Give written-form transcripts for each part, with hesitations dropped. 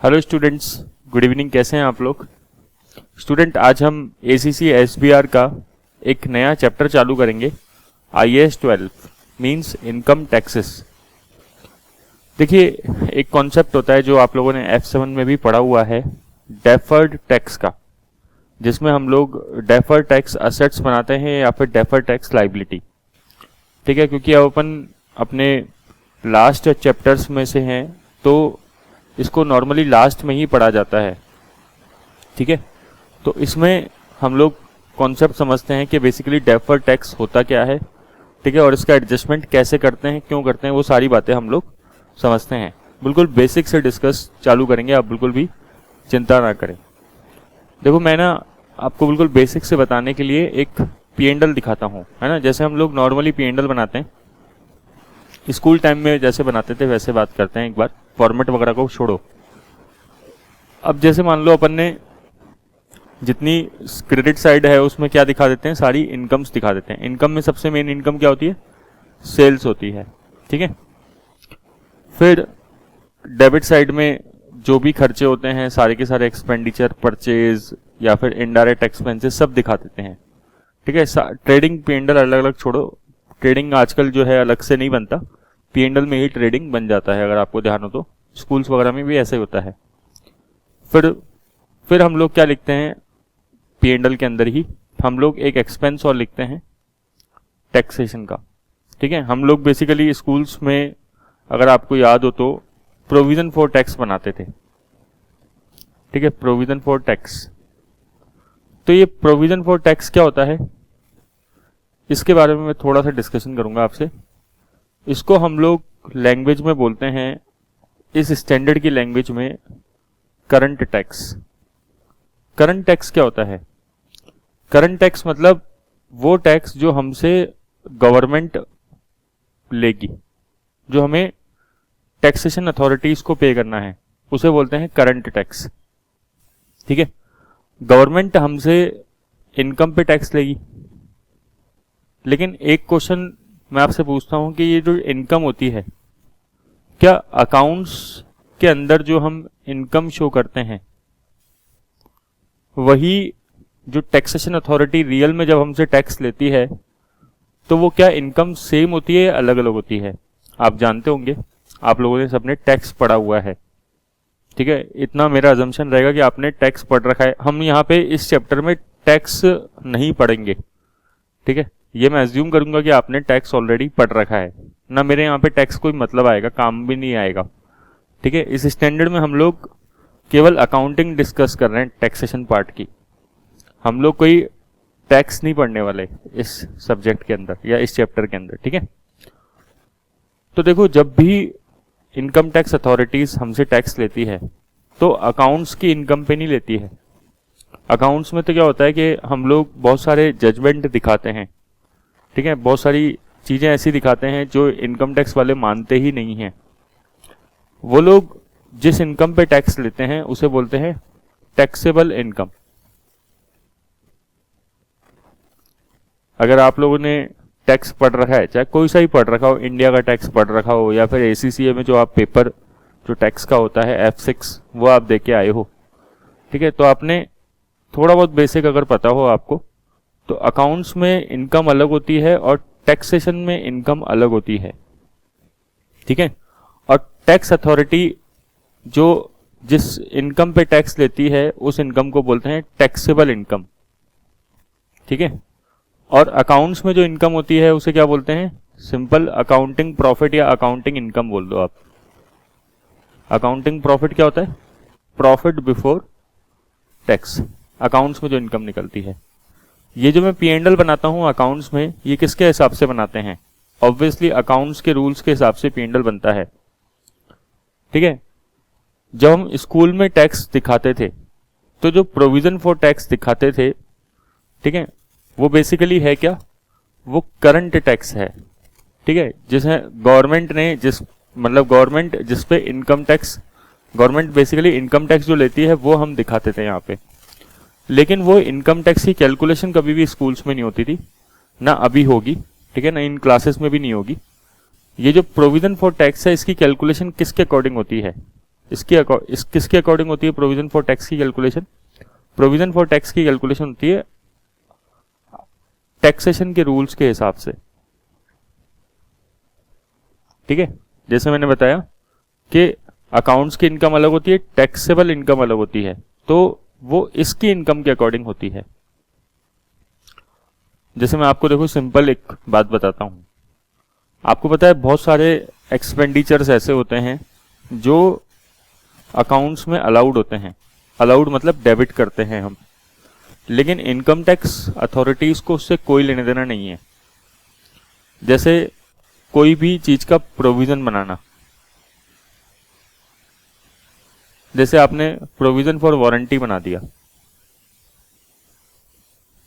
Hello students, good evening. कैसे हैं आप लोग? स्टूडेंट, आज हम ACC SBR का एक नया चैप्टर चालू करेंगे। IAS 12 means income taxes. देखिए, एक कॉन्सेप्ट होता है जो आप लोगों ने F7 में भी पढ़ा हुआ है, डेफर्ड टैक्स का, जिसमें हम लोग डेफर्ड टैक्स असेट्स बनाते हैं या फिर डेफर्ड टैक्स लाइबिलिटी। ठीक है, क्योंकि अब अपन अपने लास्ट चैप्टर्स में से हैं तो इसको नॉर्मली लास्ट में ही पढ़ा जाता है। ठीक है, तो इसमें हम लोग कॉन्सेप्ट समझते हैं कि बेसिकली डेफर्ड टैक्स होता क्या है, ठीक है, और इसका एडजस्टमेंट कैसे करते हैं, क्यों करते हैं, वो सारी बातें हम लोग समझते हैं। बिल्कुल बेसिक से डिस्कस चालू करेंगे, आप बिल्कुल भी चिंता ना करें। देखो, मैं ना आपको बिल्कुल बेसिक से बताने के लिए एक P&L दिखाता हूँ, है ना। जैसे हम लोग नॉर्मली P&L बनाते हैं, स्कूल टाइम में जैसे बनाते थे वैसे बात करते हैं एक बार, फॉर्मेट वगैरह को छोड़ो। अब जैसे मान लो अपन ने जितनी क्रेडिट साइड है उसमें क्या दिखा देते हैं, सारी इनकम्स दिखा देते हैं। इनकम में सबसे मेन इनकम क्या होती है? सेल्स होती है। ठीक है, फिर डेबिट साइड में जो भी खर्चे होते हैं, सारे के सारे एक्सपेंडिचर, परचेज या फिर इनडायरेक्ट एक्सपेंसेस सब दिखा देते हैं। ठीक है, ट्रेडिंग P&L अलग अलग छोड़ो, ट्रेडिंग आजकल जो है अलग से नहीं बनता, P&L में ही ट्रेडिंग बन जाता है। अगर आपको ध्यान हो तो स्कूल्स वगैरह में भी ऐसे ही होता है। फिर हम लोग क्या लिखते हैं P&L के अंदर ही, हम लोग एक एक्सपेंस और लिखते हैं टैक्सेशन का। ठीक है, हम लोग बेसिकली स्कूल्स में अगर आपको याद हो तो प्रोविजन फॉर टैक्स बनाते थे। ठीक है, प्रोविजन फॉर टैक्स। तो ये प्रोविजन फॉर टैक्स क्या होता है, इसके बारे में मैं थोड़ा सा डिस्कशन करूंगा आपसे। इसको हम लोग लैंग्वेज में बोलते हैं, इस स्टैंडर्ड की लैंग्वेज में, करंट टैक्स। करंट टैक्स क्या होता है? करंट टैक्स मतलब वो टैक्स जो हमसे गवर्नमेंट लेगी, जो हमें टैक्सेशन अथॉरिटीज को पे करना है, उसे बोलते हैं करंट टैक्स। ठीक है, गवर्नमेंट हमसे इनकम पे टैक्स लेगी, लेकिन एक क्वेश्चन मैं आपसे पूछता हूं कि ये जो इनकम होती है, क्या अकाउंट्स के अंदर जो हम इनकम शो करते हैं, वही जो टैक्सेशन अथॉरिटी रियल में जब हमसे टैक्स लेती है, तो वो क्या इनकम सेम होती है या अलग अलग होती है? आप जानते होंगे, आप लोगों ने सबने टैक्स पढ़ा हुआ है। ठीक है, इतना मेरा अजम्पशन रहेगा कि आपने टैक्स पढ़ रखा है। हम यहाँ पे इस चैप्टर में टैक्स नहीं पढ़ेंगे। ठीक है, ये मैं अज्यूम करूंगा कि आपने टैक्स ऑलरेडी पढ़ रखा है ना। मेरे यहाँ पे टैक्स कोई मतलब आएगा, काम भी नहीं आएगा। ठीक है, इस स्टैंडर्ड में हम लोग केवल अकाउंटिंग डिस्कस कर रहे हैं, टैक्सेशन पार्ट की। हम लोग कोई टैक्स नहीं पढ़ने वाले इस सब्जेक्ट के अंदर या इस चैप्टर के अंदर। ठीक है, तो देखो, जब भी इनकम टैक्स अथॉरिटीज हमसे टैक्स लेती है तो अकाउंट्स की इनकम पे नहीं लेती है। अकाउंट्स में तो क्या होता है कि हम लोग बहुत सारे जजमेंट दिखाते हैं। ठीक है, बहुत सारी चीजें ऐसी दिखाते हैं जो इनकम टैक्स वाले मानते ही नहीं हैं। वो लोग जिस इनकम पे टैक्स लेते हैं उसे बोलते हैं टैक्सेबल इनकम। अगर आप लोगों ने टैक्स पढ़ रखा है, चाहे कोई सा ही पढ़ रखा हो, इंडिया का टैक्स पढ़ रखा हो या फिर ACCA में जो आप पेपर जो टैक्स का होता है F6 वो आप दे के आए हो, ठीक है, तो आपने थोड़ा बहुत बेसिक अगर पता हो आपको, तो अकाउंट्स में इनकम अलग होती है और टैक्सेशन में इनकम अलग होती है। ठीक है, और टैक्स अथॉरिटी जो जिस इनकम पे टैक्स लेती है उस इनकम को बोलते हैं टैक्सेबल इनकम। ठीक है, और अकाउंट्स में जो इनकम होती है उसे क्या बोलते हैं? सिंपल अकाउंटिंग प्रॉफिट या अकाउंटिंग इनकम बोल दो आप। अकाउंटिंग प्रॉफिट क्या होता है? Profit before tax. अकाउंट्स में जो इनकम निकलती है, ये जो मैं P&L बनाता हूं अकाउंट्स में, ये किसके हिसाब से बनाते हैं? ऑब्वियसली अकाउंट्स के रूल्स के हिसाब से P&L बनता है। ठीक है, जब हम स्कूल में टैक्स दिखाते थे तो जो प्रोविजन फॉर टैक्स दिखाते थे, ठीक है, वो बेसिकली है क्या? वो करंट टैक्स है। ठीक है, जिसे गवर्नमेंट ने गवर्नमेंट जिस पे income tax, government basically income tax जो लेती है वो हम दिखाते थे यहाँ पे। लेकिन वो इनकम टैक्स की कैलकुलेशन कभी भी स्कूल्स में नहीं होती थी, ना अभी होगी। ठीक है, ना इन क्लासेस में भी नहीं होगी। ये जो प्रोविजन फॉर टैक्स है, इसकी कैलकुलेशन किसके अकॉर्डिंग होती है? किसके अकॉर्डिंग होती है प्रोविजन फॉर टैक्स की कैलकुलेशन? प्रोविजन फॉर टैक्स की कैलकुलेशन होती है टैक्सेशन के रूल्स के हिसाब से, ठीक है। जैसे मैंने बताया कि अकाउंट्स की इनकम अलग होती है, टैक्सेबल इनकम अलग होती है, तो वो इसकी इनकम के अकॉर्डिंग होती है। जैसे मैं आपको देखो सिंपल एक बात बताता हूं। आपको पता है बहुत सारे एक्सपेंडिचर्स ऐसे होते हैं जो अकाउंट्स में अलाउड होते हैं। अलाउड मतलब डेबिट करते हैं हम, लेकिन इनकम टैक्स अथॉरिटीज को उससे कोई लेने देना नहीं है। जैसे कोई भी चीज का प्रोविजन बनाना, जैसे आपने प्रोविजन फॉर वारंटी बना दिया।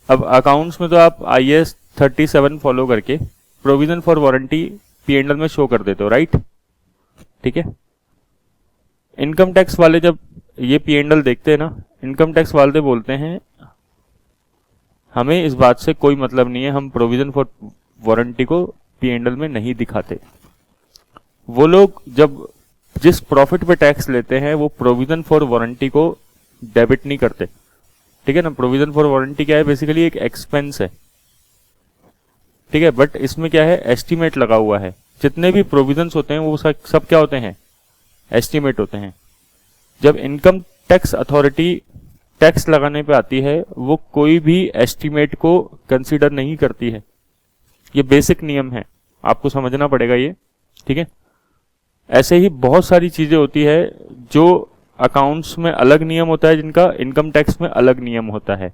अब अकाउंट्स में तो आप IAS 37 फॉलो करके प्रोविजन फॉर वारंटी P&L में शो कर देते हो, राइट? ठीक है। इनकम टैक्स वाले जब ये P&L देखते हैं ना, इनकम टैक्स वाले बोलते हैं हमें इस बात से कोई मतलब नहीं है, हम प्रोविजन फॉर वारंटी को P&L में नहीं दिखाते। वो लोग जब जिस प्रॉफिट पे टैक्स लेते हैं वो प्रोविजन फॉर वारंटी को डेबिट नहीं करते, ठीक है ना। प्रोविजन फॉर वारंटी क्या है? बेसिकली एक एक्सपेंस है, ठीक है। बट इसमें क्या है? एस्टीमेट लगा हुआ है। जितने भी प्रोविजंस होते हैं वो सब क्या होते हैं? एस्टीमेट होते हैं। जब इनकम टैक्स अथॉरिटी टैक्स लगाने पे आती है वो कोई भी एस्टीमेट को कंसीडर नहीं करती है। ये बेसिक नियम है, आपको समझना पड़ेगा ये, ठीक है। ऐसे ही बहुत सारी चीजें होती है जो अकाउंट्स में अलग नियम होता है, जिनका इनकम टैक्स में अलग नियम होता है।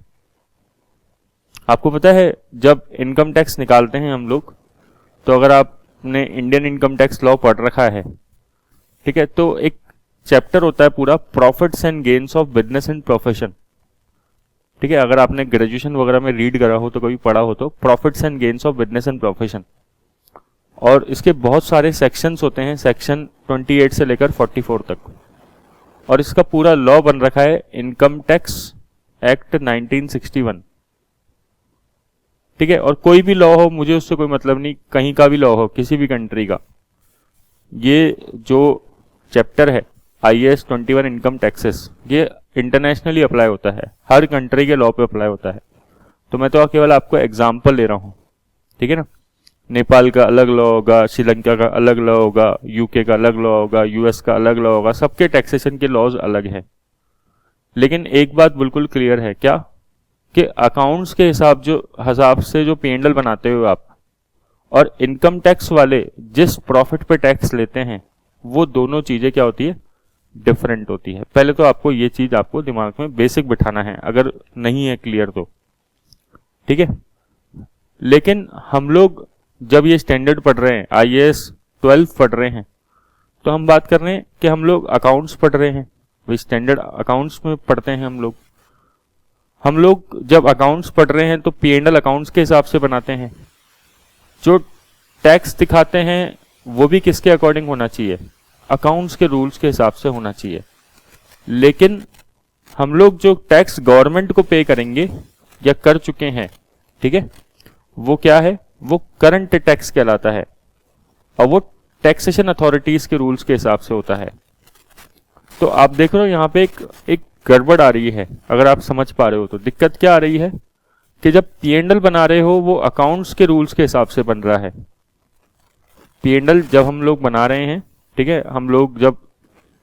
आपको पता है जब इनकम टैक्स निकालते हैं हम लोग, तो अगर आपने इंडियन इनकम टैक्स लॉ पढ़ रखा है, ठीक है, तो एक चैप्टर होता है पूरा profits and gains of business and profession, ठीक है। अगर आपने ग्रेजुएशन वगैरह में रीड करा हो तो कभी पढ़ा हो तो profits and gains of business and profession, और इसके बहुत सारे सेक्शंस होते हैं, सेक्शन 28 से लेकर 44 तक, और इसका पूरा लॉ बन रखा है इनकम टैक्स एक्ट 1961, ठीक है। और कोई भी लॉ हो, मुझे उससे कोई मतलब नहीं, कहीं का भी लॉ हो, किसी भी कंट्री का, ये जो चैप्टर है IAS 21 इनकम टैक्सेस, ये इंटरनेशनली अप्लाई होता है, हर कंट्री के लॉ पे अप्लाई होता है। तो मैं तो केवल आपको एग्जाम्पल ले रहा हूं, ठीक है ना। नेपाल का अलग लॉ होगा, श्रीलंका का अलग लॉ होगा, UK का अलग लॉ होगा, US का अलग लॉ होगा, सबके टैक्सेशन के लॉज अलग है। लेकिन एक बात बिल्कुल क्लियर है, क्या? कि अकाउंट्स के हिसाब से जो P&L बनाते हो आप, और इनकम टैक्स वाले जिस प्रॉफिट पे टैक्स लेते हैं, वो दोनों चीजें क्या होती है? डिफरेंट होती है। पहले तो आपको ये चीज आपको दिमाग में बेसिक बिठाना है, अगर नहीं है क्लियर तो, ठीक है। लेकिन हम लोग जब ये स्टैंडर्ड पढ़ रहे हैं, IAS 12 पढ़ रहे हैं, तो हम बात कर रहे हैं कि हम लोग अकाउंट्स पढ़ रहे हैं, वही स्टैंडर्ड अकाउंट्स में पढ़ते हैं हम लोग। हम लोग जब अकाउंट्स पढ़ रहे हैं तो P&L अकाउंट्स के हिसाब से बनाते हैं। जो टैक्स दिखाते हैं वो भी किसके अकॉर्डिंग होना चाहिए? अकाउंट्स के रूल्स के हिसाब से होना चाहिए। लेकिन हम लोग जो टैक्स गवर्नमेंट को पे करेंगे या कर चुके हैं, ठीक है, वो क्या है? वो करंट टैक्स कहलाता है, और वो टैक्सेशन अथॉरिटीज के रूल्स के हिसाब से होता है। तो आप देख रहे हो यहाँ पे एक गड़बड़ आ रही है। अगर आप समझ पा रहे हो तो दिक्कत क्या आ रही है कि जब P&L बना रहे हो वो अकाउंट्स के रूल्स के हिसाब से बन रहा है। P&L जब हम लोग बना रहे हैं, ठीक है, हम लोग जब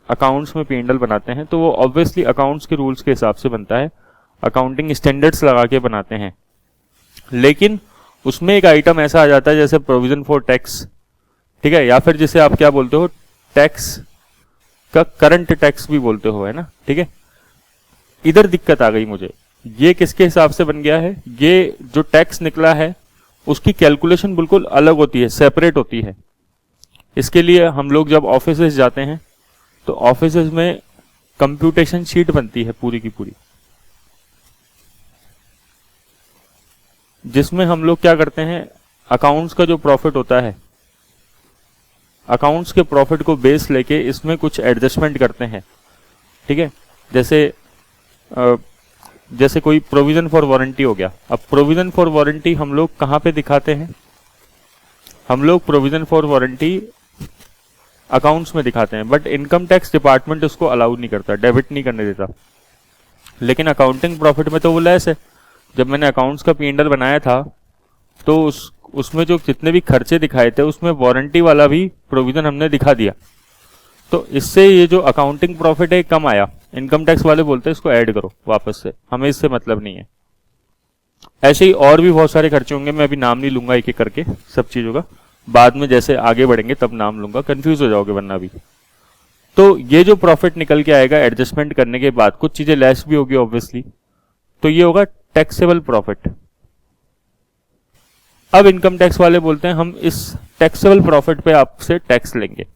अकाउंट्स में P&L बनाते हैं तो वो ऑब्वियसली अकाउंट्स के रूल्स के हिसाब से बनता है, अकाउंटिंग स्टैंडर्ड्स लगा के बनाते हैं। लेकिन उसमें एक आइटम ऐसा आ जाता है जैसे प्रोविजन फॉर टैक्स, ठीक है, या फिर जिसे आप क्या बोलते हो, टैक्स का करंट टैक्स भी बोलते हो, है ना, ठीक है। इधर दिक्कत आ गई मुझे, ये किसके हिसाब से बन गया है? ये जो टैक्स निकला है उसकी कैलकुलेशन बिल्कुल अलग होती है, सेपरेट होती है। इसके लिए हम लोग जब ऑफिसेस जाते हैं तो ऑफिसेस में कंप्यूटेशन शीट बनती है पूरी की पूरी, जिसमें हम लोग क्या करते हैं, अकाउंट्स का जो प्रॉफिट होता है, अकाउंट्स के प्रॉफिट को बेस लेके इसमें कुछ एडजस्टमेंट करते हैं, ठीक है। जैसे कोई प्रोविजन फॉर वारंटी हो गया। अब प्रोविजन फॉर वारंटी हम लोग कहाँ पे दिखाते हैं? हम लोग प्रोविजन फॉर वारंटी अकाउंट्स में दिखाते हैं, बट इनकम टैक्स डिपार्टमेंट उसको अलाउ नहीं करता, डेबिट नहीं करने देता। लेकिन अकाउंटिंग प्रॉफिट में तो वो लेस है। जब मैंने अकाउंट्स का P&L बनाया था तो उसमें जो जितने भी खर्चे दिखाए थे उसमें वारंटी वाला भी प्रोविजन हमने दिखा दिया, तो इससे ये जो अकाउंटिंग प्रॉफिट है कम आया। इनकम टैक्स वाले बोलते हैं इसको ऐड करो वापस से, हमें इससे मतलब नहीं है। ऐसे ही और भी बहुत सारे खर्चे होंगे, मैं अभी नाम नहीं लूंगा एक एक करके सब चीजों का, बाद में जैसे आगे बढ़ेंगे तब नाम लूंगा, कंफ्यूज हो जाओगे वरना भी। तो ये जो प्रॉफिट निकल के आएगा एडजस्टमेंट करने के बाद, कुछ चीजें लेस भी होगी ऑब्वियसली, तो ये होगा टैक्सेबल प्रॉफिट। अब इनकम टैक्स वाले बोलते हैं हम इस टैक्सेबल प्रॉफिट पे आपसे टैक्स लेंगे,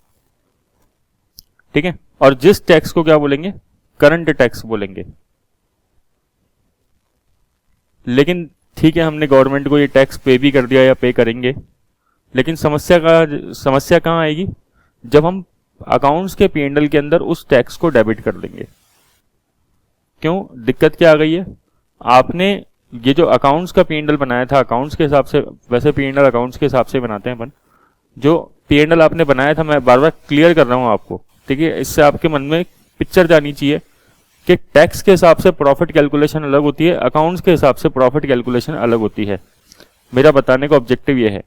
ठीक है। और जिस टैक्स को क्या बोलेंगे, करंट टैक्स बोलेंगे। लेकिन ठीक है, हमने गवर्नमेंट को ये टैक्स पे भी कर दिया या पे करेंगे, लेकिन समस्या कहां आएगी, जब हम अकाउंट्स के P&L के अंदर उस टैक्स को डेबिट कर देंगे। क्यों, दिक्कत क्या आ गई है, आपने ये जो अकाउंट्स का P&L बनाया था अकाउंट्स के हिसाब से, वैसे P&L अकाउंट्स के हिसाब से बनाते हैं अपन, जो P&L आपने बनाया था, मैं बार बार क्लियर कर रहा हूं आपको, ठीक है, इससे आपके मन में पिक्चर जानी चाहिए कि टैक्स के हिसाब से प्रॉफिट कैलकुलेशन अलग होती है, अकाउंट्स के हिसाब से प्रॉफिट कैलकुलेशन अलग होती है। मेरा बताने का ऑब्जेक्टिव ये है।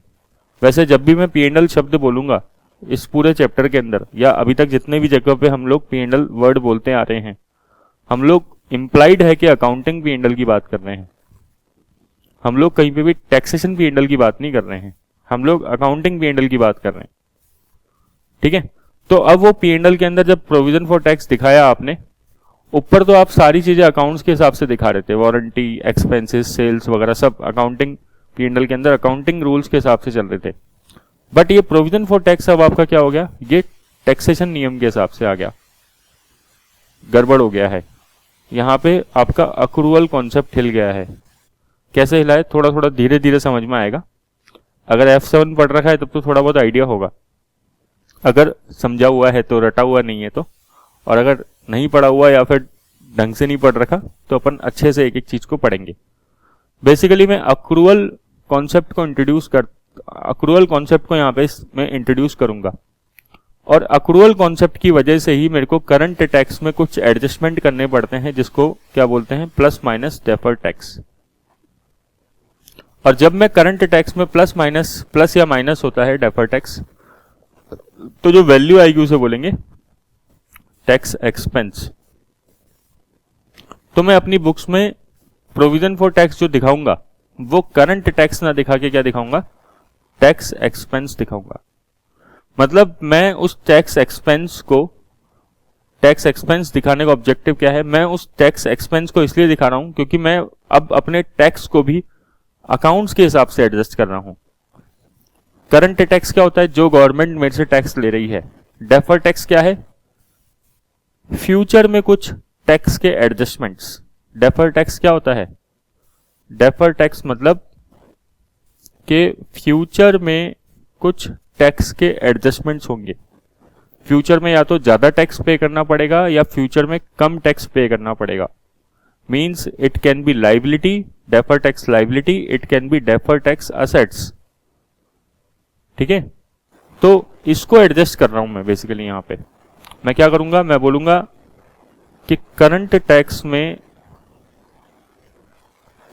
वैसे जब भी मैं P&L शब्द बोलूंगा इस पूरे चैप्टर के अंदर, या अभी तक जितने भी जगह पे हम लोग P&L वर्ड बोलते आ रहे हैं, हम लोग इंप्लाइड है कि अकाउंटिंग P&L की बात कर रहे हैं। हम लोग कहीं पे भी टैक्सेशन P&L की बात नहीं कर रहे हैं, हम लोग अकाउंटिंग P&L की बात कर रहे हैं, ठीक है। तो अब वो P&L के अंदर जब प्रोविजन फॉर टैक्स दिखाया आपने, ऊपर तो आप सारी चीजें अकाउंट्स के हिसाब से दिखा रहे थे, वारंटी, एक्सपेंसेस, सेल्स वगैरह सब अकाउंटिंग P&L के अंदर अकाउंटिंग रूल्स के हिसाब से चल रहे थे। बट ये प्रोविजन फॉर टैक्स अब आपका क्या हो गया, ये टैक्सेशन नियम के हिसाब से आ गया, गड़बड़ हो गया है। यहाँ पे आपका अक्रूवल कॉन्सेप्ट हिल गया है। कैसे हिला है, थोड़ा थोड़ा धीरे धीरे समझ में आएगा। अगर F7 पढ़ रखा है तब तो थोड़ा बहुत आइडिया होगा, अगर समझा हुआ है तो, रटा हुआ नहीं है तो, और अगर नहीं पढ़ा हुआ या फिर ढंग से नहीं पढ़ रखा तो अपन अच्छे से एक एक चीज को पढ़ेंगे। बेसिकली मैं अक्रूवल कॉन्सेप्ट को यहाँ पे मैं इंट्रोड्यूस करूंगा, और अक्रूवल कॉन्सेप्ट की वजह से ही मेरे को करंट टैक्स में कुछ एडजस्टमेंट करने पड़ते हैं, जिसको क्या बोलते हैं, प्लस माइनस डेफर्ड टैक्स। और जब मैं करंट टैक्स में प्लस या माइनस होता है डेफर्ड टैक्स, तो जो वैल्यू आएगी उसे बोलेंगे टैक्स एक्सपेंस। तो मैं अपनी बुक्स में प्रोविजन फॉर टैक्स जो दिखाऊंगा वो करंट टैक्स ना दिखा के क्या दिखाऊंगा, टैक्स एक्सपेंस दिखाऊंगा। मतलब मैं उस टैक्स एक्सपेंस दिखाने का ऑब्जेक्टिव क्या है, मैं उस टैक्स एक्सपेंस को इसलिए दिखा रहा हूं क्योंकि मैं अब अपने टैक्स को भी अकाउंट्स के हिसाब से एडजस्ट कर रहा हूं। करंट टैक्स क्या होता है, जो गवर्नमेंट मेरे से टैक्स ले रही है। डेफर्ड टैक्स क्या है, फ्यूचर में कुछ टैक्स के एडजस्टमेंट्स। डेफर्ड टैक्स क्या होता है, डेफर्ड टैक्स मतलब कि फ्यूचर में कुछ टैक्स के एडजस्टमेंट्स होंगे। फ्यूचर में या तो ज्यादा टैक्स पे करना पड़ेगा या फ्यूचर में कम टैक्स पे करना पड़ेगा। Means it can be liability, deferred tax liability, it can be deferred tax assets, ठीक है। तो इसको एडजस्ट कर रहा हूं मैं बेसिकली। यहां पे मैं क्या करूंगा, मैं बोलूंगा कि करंट टैक्स में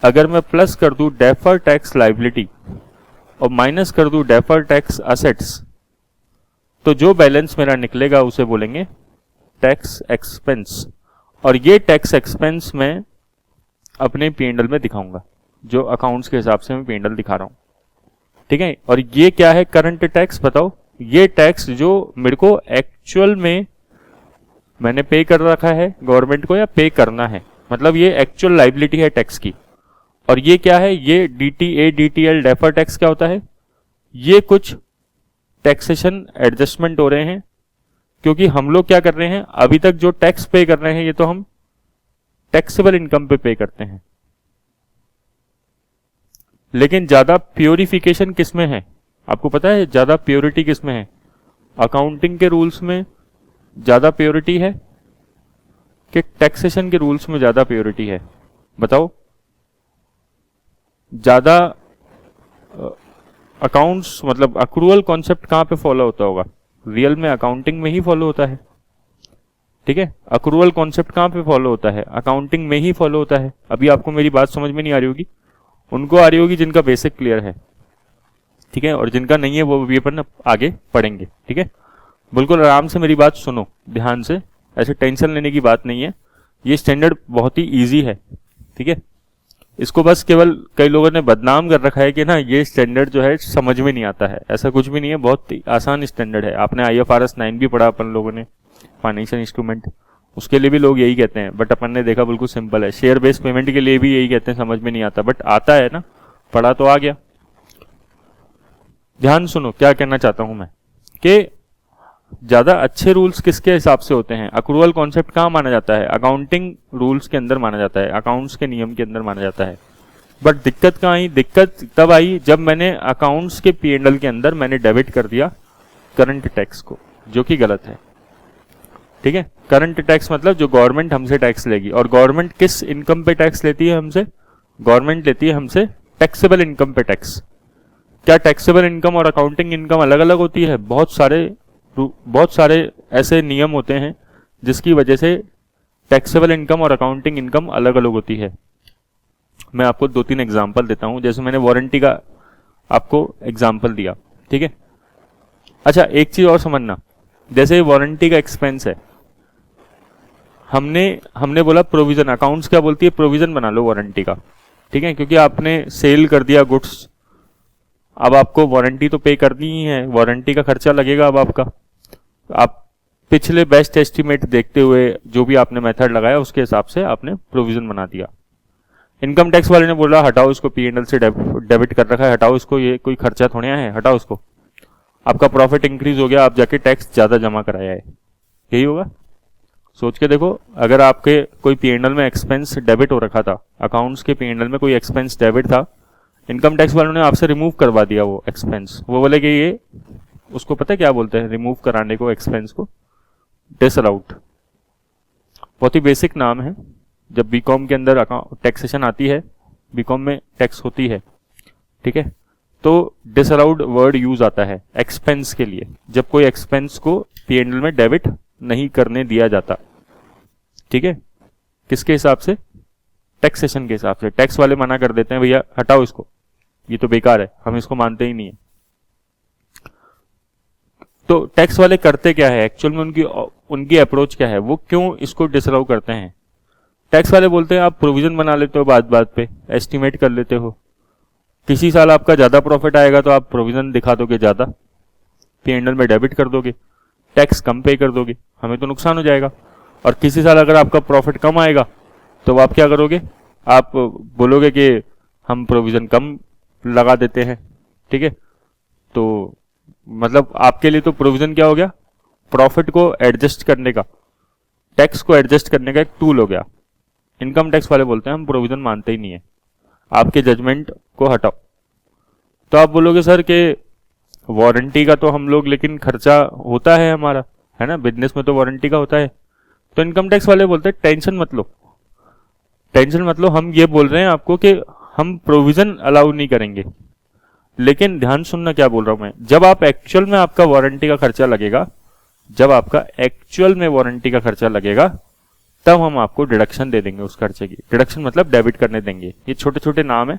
अगर मैं प्लस कर दूं डेफर्ड टैक्स लाइबिलिटी और माइनस कर दूं डेफर्ड टैक्स असेट्स, तो जो बैलेंस मेरा निकलेगा उसे बोलेंगे टैक्स एक्सपेंस। और ये टैक्स एक्सपेंस मैं अपने P&L में दिखाऊंगा, जो अकाउंट्स के हिसाब से मैं P&L दिखा रहा हूं, ठीक है। और ये क्या है करंट टैक्स, बताओ। ये टैक्स जो मेरे को एक्चुअल में मैंने पे कर रखा है गवर्नमेंट को या पे करना है, मतलब ये एक्चुअल लाइबिलिटी है टैक्स की। और ये क्या है, ये DTA DTL डेफर्ड टैक्स क्या होता है, ये कुछ टैक्सेशन एडजस्टमेंट हो रहे हैं, क्योंकि हम लोग क्या कर रहे हैं, अभी तक जो टैक्स पे कर रहे हैं ये तो हम टैक्सेबल इनकम पे करते हैं। लेकिन ज्यादा प्योरिफिकेशन किस में है, आपको पता है ज्यादा प्योरिटी किस में है? अकाउंटिंग के रूल्स में ज्यादा प्योरिटी है कि टैक्सेशन के रूल्स में ज्यादा प्योरिटी है? बताओ। ज्यादा अकाउंट्स मतलब अक्रूवल कॉन्सेप्ट कहां पे फॉलो होता होगा? रियल में अकाउंटिंग में ही फॉलो होता है, ठीक है। अक्रूवल कॉन्सेप्ट कहाँ पे फॉलो होता है, अकाउंटिंग में ही फॉलो होता है। अभी आपको मेरी बात समझ में नहीं आ रही होगी, उनको आ रही होगी जिनका बेसिक क्लियर है, ठीक है, और जिनका नहीं है वो भी अपन आगे पढ़ेंगे, ठीक है। बिल्कुल आराम से मेरी बात सुनो ध्यान से, ऐसे टेंशन लेने की बात नहीं है। ये स्टैंडर्ड बहुत ही इजी है, ठीक है। इसको बस केवल कई लोगों ने बदनाम कर रखा है कि ना ये स्टैंडर्ड जो है समझ में नहीं आता है, ऐसा कुछ भी नहीं है, बहुत ही आसान स्टैंडर्ड है। आपने IFRS 9 भी पढ़ा अपन लोगों ने, फाइनेंशियल इंस्ट्रूमेंट, उसके लिए भी लोग यही कहते हैं, बट अपन ने देखा बिल्कुल सिंपल है। शेयर बेस्ड पेमेंट के लिए भी यही कहते हैं, समझ में नहीं आता, बट आता है ना, पढ़ा तो आ गया। ध्यान सुनो क्या कहना चाहता हूं मैं, कि ज्यादा अच्छे रूल्स किसके हिसाब से होते हैं, अक्रूवल कॉन्सेप्ट कहाँ माना जाता है, अकाउंटिंग रूल्स के अंदर माना जाता है, अकाउंट्स के नियम के अंदर माना जाता है। बट दिक्कत कहाँ आई, दिक्कत तब आई जब मैंने अकाउंट्स के P&L के अंदर मैंने डेबिट कर दिया करंट टैक्स को, जो कि गलत है, ठीक है। करंट टैक्स मतलब जो गवर्नमेंट हमसे टैक्स लेगी, और गवर्नमेंट किस इनकम पे टैक्स लेती है हमसे, गवर्नमेंट लेती है हमसे टैक्सेबल इनकम पे टैक्स। क्या टैक्सेबल इनकम और अकाउंटिंग इनकम अलग अलग होती है? बहुत सारे ऐसे नियम होते हैं जिसकी वजह से टैक्सेबल इनकम और अकाउंटिंग इनकम अलग अलग होती है। मैं आपको 2-3 एग्जांपल देता हूं, जैसे मैंने वारंटी का आपको एग्जांपल दिया, ठीक है। अच्छा एक चीज और समझना, जैसे वारंटी का एक्सपेंस है, हमने बोला प्रोविजन, अकाउंट्स क्या बोलती है, प्रोविजन बना लो वारंटी का, ठीक है, क्योंकि आपने सेल कर दिया गुड्स, अब आपको वारंटी तो पे करनी ही है, वारंटी का खर्चा लगेगा। अब आपका आप पिछले बेस्ट एस्टीमेट देखते हुए जो भी आपने मेथड लगाया उसके हिसाब से आपने प्रोविजन बना दिया। इनकम टैक्स वाले ने बोला हटाओ इसको, P&L से डेबिट कर रखा है, हटाओ इसको, ये कोई खर्चा थोड़ा है, हटाओ इसको। आपका प्रॉफिट इंक्रीज हो गया, आप जाके टैक्स ज्यादा जमा कराया है, यही होगा। सोच के देखो, अगर आपके कोई P&L में एक्सपेंस डेबिट हो रखा था, अकाउंट्स के P&L में कोई एक्सपेंस डेबिट था, इनकम टैक्स वालों ने आपसे रिमूव करवा दिया वो एक्सपेंस, वो बोले कि ये, उसको पता है क्या बोलते हैं रिमूव कराने को, एक्सपेंस को, डिसअलाउड। बहुत ही बेसिक नाम है, जब बीकॉम के अंदर टैक्सेशन आती है, बीकॉम में टैक्स होती है, ठीक है, तो डिसअलाउड वर्ड यूज आता है एक्सपेंस के लिए, जब कोई एक्सपेंस को P&L में डेबिट नहीं करने दिया जाता, ठीक है। किसके हिसाब से, टैक्सेशन के हिसाब से। टैक्स वाले मना कर देते हैं, भैया हटाओ इसको, ये तो बेकार है, हम इसको मानते ही नहीं है। तो टैक्स वाले करते क्या है एक्चुअल में, उनकी अप्रोच क्या है, वो क्यों इसको डिसअलाउ करते हैं? टैक्स वाले बोलते हैं आप प्रोविजन बना लेते हो, बात बात पे एस्टिमेट कर लेते हो, किसी साल आपका ज्यादा प्रॉफिट आएगा तो आप प्रोविजन दिखा दोगे ज्यादा, P&L में डेबिट कर दोगे, टैक्स कम पे कर दोगे, हमें तो नुकसान हो जाएगा। और किसी साल अगर आपका प्रॉफिट कम आएगा तो आप क्या करोगे, आप बोलोगे कि हम प्रोविजन कम लगा देते हैं, ठीक है। तो मतलब आपके लिए तो प्रोविजन क्या हो गया, प्रॉफिट को एडजस्ट करने का, टैक्स को एडजस्ट करने का एक टूल हो गया। इनकम टैक्स वाले बोलते हैं हम प्रोविजन मानते ही नहीं है, आपके जजमेंट को हटाओ। तो आप बोलोगे सर कि वारंटी का तो हम लोग, लेकिन खर्चा होता है हमारा, है ना, बिजनेस में तो वारंटी का होता है। तो इनकम टैक्स वाले बोलते हैं टेंशन मत लो, टेंशन मत लो, हम ये बोल रहे हैं आपको कि हम प्रोविजन अलाउ नहीं करेंगे। लेकिन ध्यान सुनना क्या बोल रहा हूं मैं, जब आप एक्चुअल में आपका वारंटी का खर्चा लगेगा, जब आपका एक्चुअल में वारंटी का खर्चा लगेगा, तब हम आपको डिडक्शन दे देंगे उस खर्चे की। डिडक्शन मतलब डेबिट करने देंगे। ये छोटे छोटे नाम है,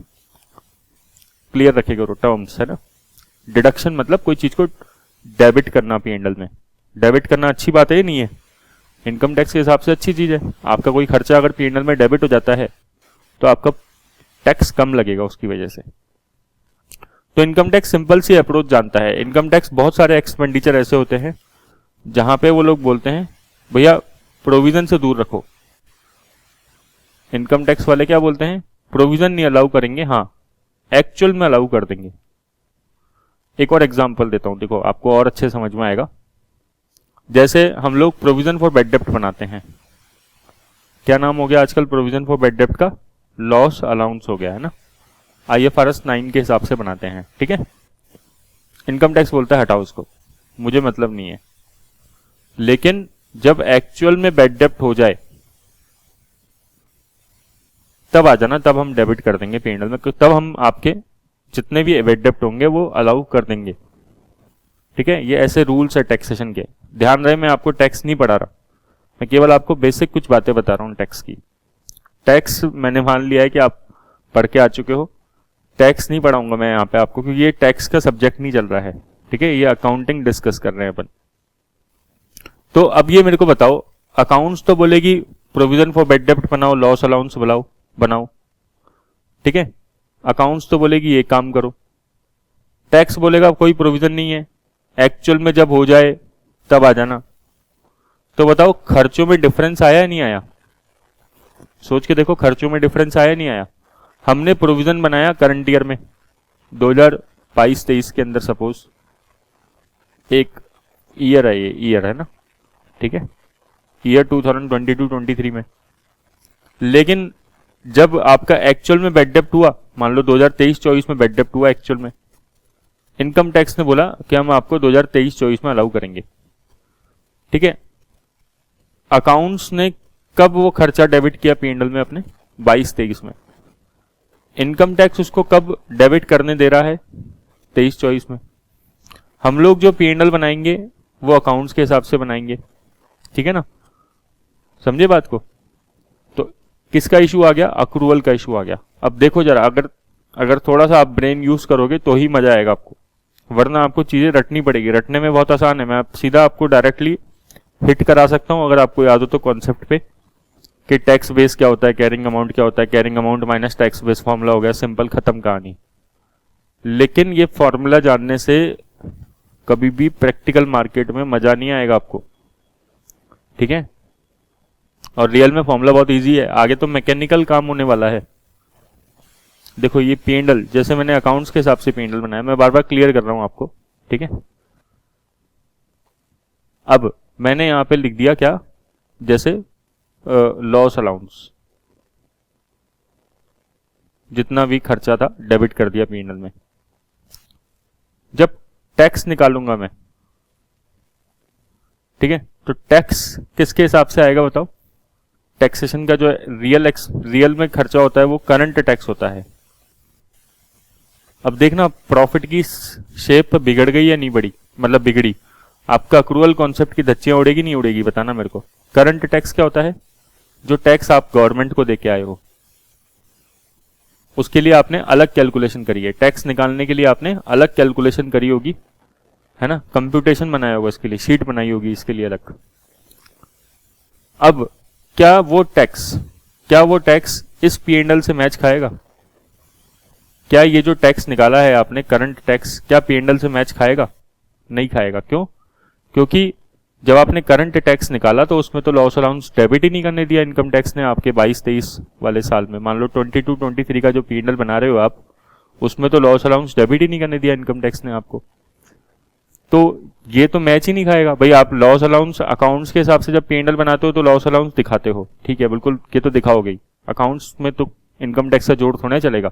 क्लियर रखिएगा, टर्म्स है ना। डिडक्शन मतलब कोई चीज को डेबिट करना P&L में। डेबिट करना अच्छी बात है, नहीं है, इनकम टैक्स के हिसाब से अच्छी चीज है। आपका कोई खर्चा अगर P&L में डेबिट हो जाता है तो आपका टैक्स कम लगेगा उसकी वजह से। तो इनकम टैक्स सिंपल सी अप्रोच जानता है। इनकम टैक्स बहुत सारे एक्सपेंडिचर ऐसे होते हैं जहां पे वो लोग बोलते हैं भैया प्रोविजन से दूर रखो। इनकम टैक्स वाले क्या बोलते हैं, प्रोविजन नहीं अलाउ करेंगे, हाँ एक्चुअल में अलाउ कर देंगे। एक और एग्जांपल देता हूं, देखो आपको और अच्छे समझ में आएगा। जैसे हम लोग प्रोविजन फॉर बैड डेप्ट बनाते हैं, क्या नाम हो गया आजकल प्रोविजन फॉर बैड डेप्ट का, लॉस अलाउंस हो गया है ना, IFRS 9 के हिसाब से बनाते हैं, ठीक है। इनकम टैक्स बोलता है हटाओ इसको, मुझे मतलब नहीं है। लेकिन जब एक्चुअल में बैड डेप्ट हो जाए तब आ जाना, तब हम डेबिट कर देंगे P&L में, तब हम आपके जितने भी बैड डेप्ट होंगे वो अलाउ कर देंगे। ठीक है, ये ऐसे रूल्स है टैक्सेशन के। ध्यान रहे मैं आपको टैक्स नहीं पढ़ा रहा, मैं केवल आपको बेसिक कुछ बातें बता रहा हूँ टैक्स की। टैक्स मैंने मान लिया है कि आप पढ़ के आ चुके हो, टैक्स नहीं पढ़ाऊंगा मैं यहाँ पे आपको, क्योंकि ये टैक्स का सब्जेक्ट नहीं चल रहा है। ठीक है, ये अकाउंटिंग डिस्कस कर रहे हैं अपन। तो अब ये मेरे को बताओ, अकाउंट्स तो बोलेगी प्रोविजन फॉर बैड डेब्ट बनाओ, लॉस अलाउंस बनाओ, ठीक है, अकाउंट्स तो बोलेगी ये काम करो। टैक्स बोलेगा कोई प्रोविजन नहीं है, एक्चुअल में जब हो जाए तब आ जाना। तो बताओ खर्चों में डिफरेंस आया या नहीं आया? सोच के देखो, खर्चों में डिफरेंस आया नहीं आया? हमने प्रोविजन बनाया करंट ईयर में 2022-23 के अंदर, सपोज एक ईयर है, ये ईयर है ना, ठीक है, ईयर 2022-23 में। लेकिन जब आपका एक्चुअल में बैड डेब्ट हुआ, मान लो 2023-24 में बैड डेब्ट हुआ एक्चुअल में, इनकम टैक्स ने बोला कि हम आपको 2023-24 में अलाउ करेंगे। ठीक है, अकाउंट्स ने कब वो खर्चा डेबिट किया पीएनएल में अपने? 22-23 में। इनकम टैक्स उसको कब डेबिट करने दे रहा है? 23-24 में। हम लोग जो पीएनएल बनाएंगे वो अकाउंट्स के हिसाब से बनाएंगे, ठीक है ना, समझे बात को? तो किसका इशू आ गया? अक्रूवल का इशू आ गया। अब देखो जरा, अगर थोड़ा सा आप ब्रेन यूज करोगे तो ही मजा आएगा आपको, वरना आपको चीजें रटनी पड़ेगी। रटने में बहुत आसान है, मैं सीधा आपको डायरेक्टली हिट करा सकता हूं अगर आपको याद हो तो कॉन्सेप्ट पे, कि टैक्स बेस क्या होता है, कैरिंग अमाउंट क्या होता है, carrying amount minus tax base formula हो गया, सिंपल, खत्म कहानी। लेकिन ये फॉर्मूला जानने से कभी भी प्रैक्टिकल मार्केट में मजा नहीं आएगा आपको, ठीक है। और रियल में फॉर्मूला बहुत इजी है, आगे तो मैकेनिकल काम होने वाला है। देखो ये पीएनएल, जैसे मैंने अकाउंट्स के हिसाब से पीएनएल बनाया, मैं बार बार क्लियर कर रहा हूं आपको, ठीक है। अब मैंने यहां पे लिख दिया क्या, जैसे लॉस अलाउंस, जितना भी खर्चा था डेबिट कर दिया पीएनएल में। जब टैक्स निकालूंगा मैं, ठीक है, तो टैक्स किसके हिसाब से आएगा बताओ? टैक्सेशन का जो रियल में खर्चा होता है वो करंट टैक्स होता है। अब देखना प्रॉफिट की शेप बिगड़ गई या नहीं बढ़ी, मतलब बिगड़ी, आपका अक्रूवल कॉन्सेप्ट की धज्जियां उड़ेगी नहीं उड़ेगी, बताना मेरे को। करंट टैक्स क्या होता है? जो टैक्स आप गवर्नमेंट को देके आए हो, उसके लिए आपने अलग कैलकुलेशन करी है, टैक्स निकालने के लिए आपने अलग कैलकुलेशन करी होगी, है ना, कंप्यूटेशन बनाया होगा इसके लिए, शीट बनाई होगी इसके लिए अलग। अब क्या वो टैक्स इस पीएनएल से मैच खाएगा? क्या ये जो टैक्स निकाला है आपने, करंट टैक्स, क्या पीएनएल से मैच खाएगा? नहीं खाएगा। क्यों? क्योंकि जब आपने करंट टैक्स निकाला तो उसमें तो लॉस अलाउंस डेबिट ही नहीं करने दिया इनकम टैक्स ने आपके 22-23 वाले साल में। मान लो 22-23 का जो पीएनएल बना रहे हो आप, उसमें तो लॉस अलाउंस डेबिट ही नहीं करने दिया इनकम टैक्स ने आपको, तो ये तो मैच ही नहीं खाएगा भाई। आप लॉस अलाउंस अकाउंट्स के हिसाब से जब पीएनएल बनाते हो तो लॉस अलाउंस दिखाते हो, ठीक है, बिल्कुल, ये तो दिखाओगे ही, अकाउंट्स में तो इनकम टैक्स का जोड़ थोड़ा चलेगा।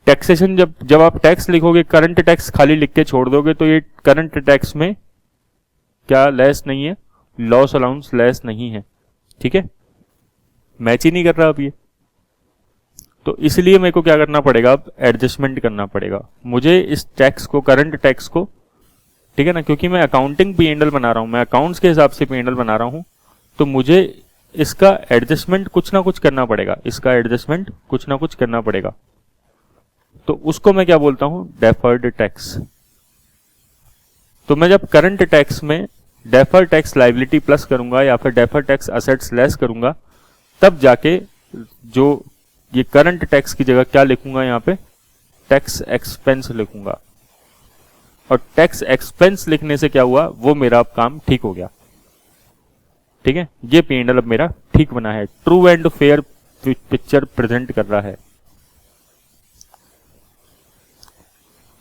टैक्सेशन जब आप टैक्स लिखोगे, करंट टैक्स खाली लिख के छोड़ दोगे तो ये करंट टैक्स में क्या लेस नहीं है? लॉस अलाउंस लेस नहीं है, ठीक है, मैच ही नहीं कर रहा अब ये। तो इसलिए मेरे को क्या करना पड़ेगा, अब एडजस्टमेंट करना पड़ेगा मुझे इस टैक्स को, करंट टैक्स को, ठीक है ना, क्योंकि मैं अकाउंटिंग पीएनएल बना रहा हूं, मैं अकाउंट्स के हिसाब से पीएनएल बना रहा हूं, तो मुझे इसका एडजस्टमेंट कुछ ना कुछ करना पड़ेगा, इसका एडजस्टमेंट कुछ ना कुछ करना पड़ेगा। तो उसको मैं क्या बोलता हूं? Deferred tax. तो मैं जब करंट टैक्स में डेफर्ड टैक्स लायबिलिटी प्लस करूंगा या फिर डेफर्ड टैक्स असेट्स लेस करूंगा, तब जाके जो ये करंट टैक्स की जगह क्या लिखूंगा, यहाँ पे टैक्स एक्सपेंस लिखूंगा। और टैक्स एक्सपेंस लिखने से क्या हुआ, वो मेरा अब काम ठीक हो गया, ठीक है, ये पीएनएल अब मेरा ठीक बना है, true and fair picture present कर रहा है।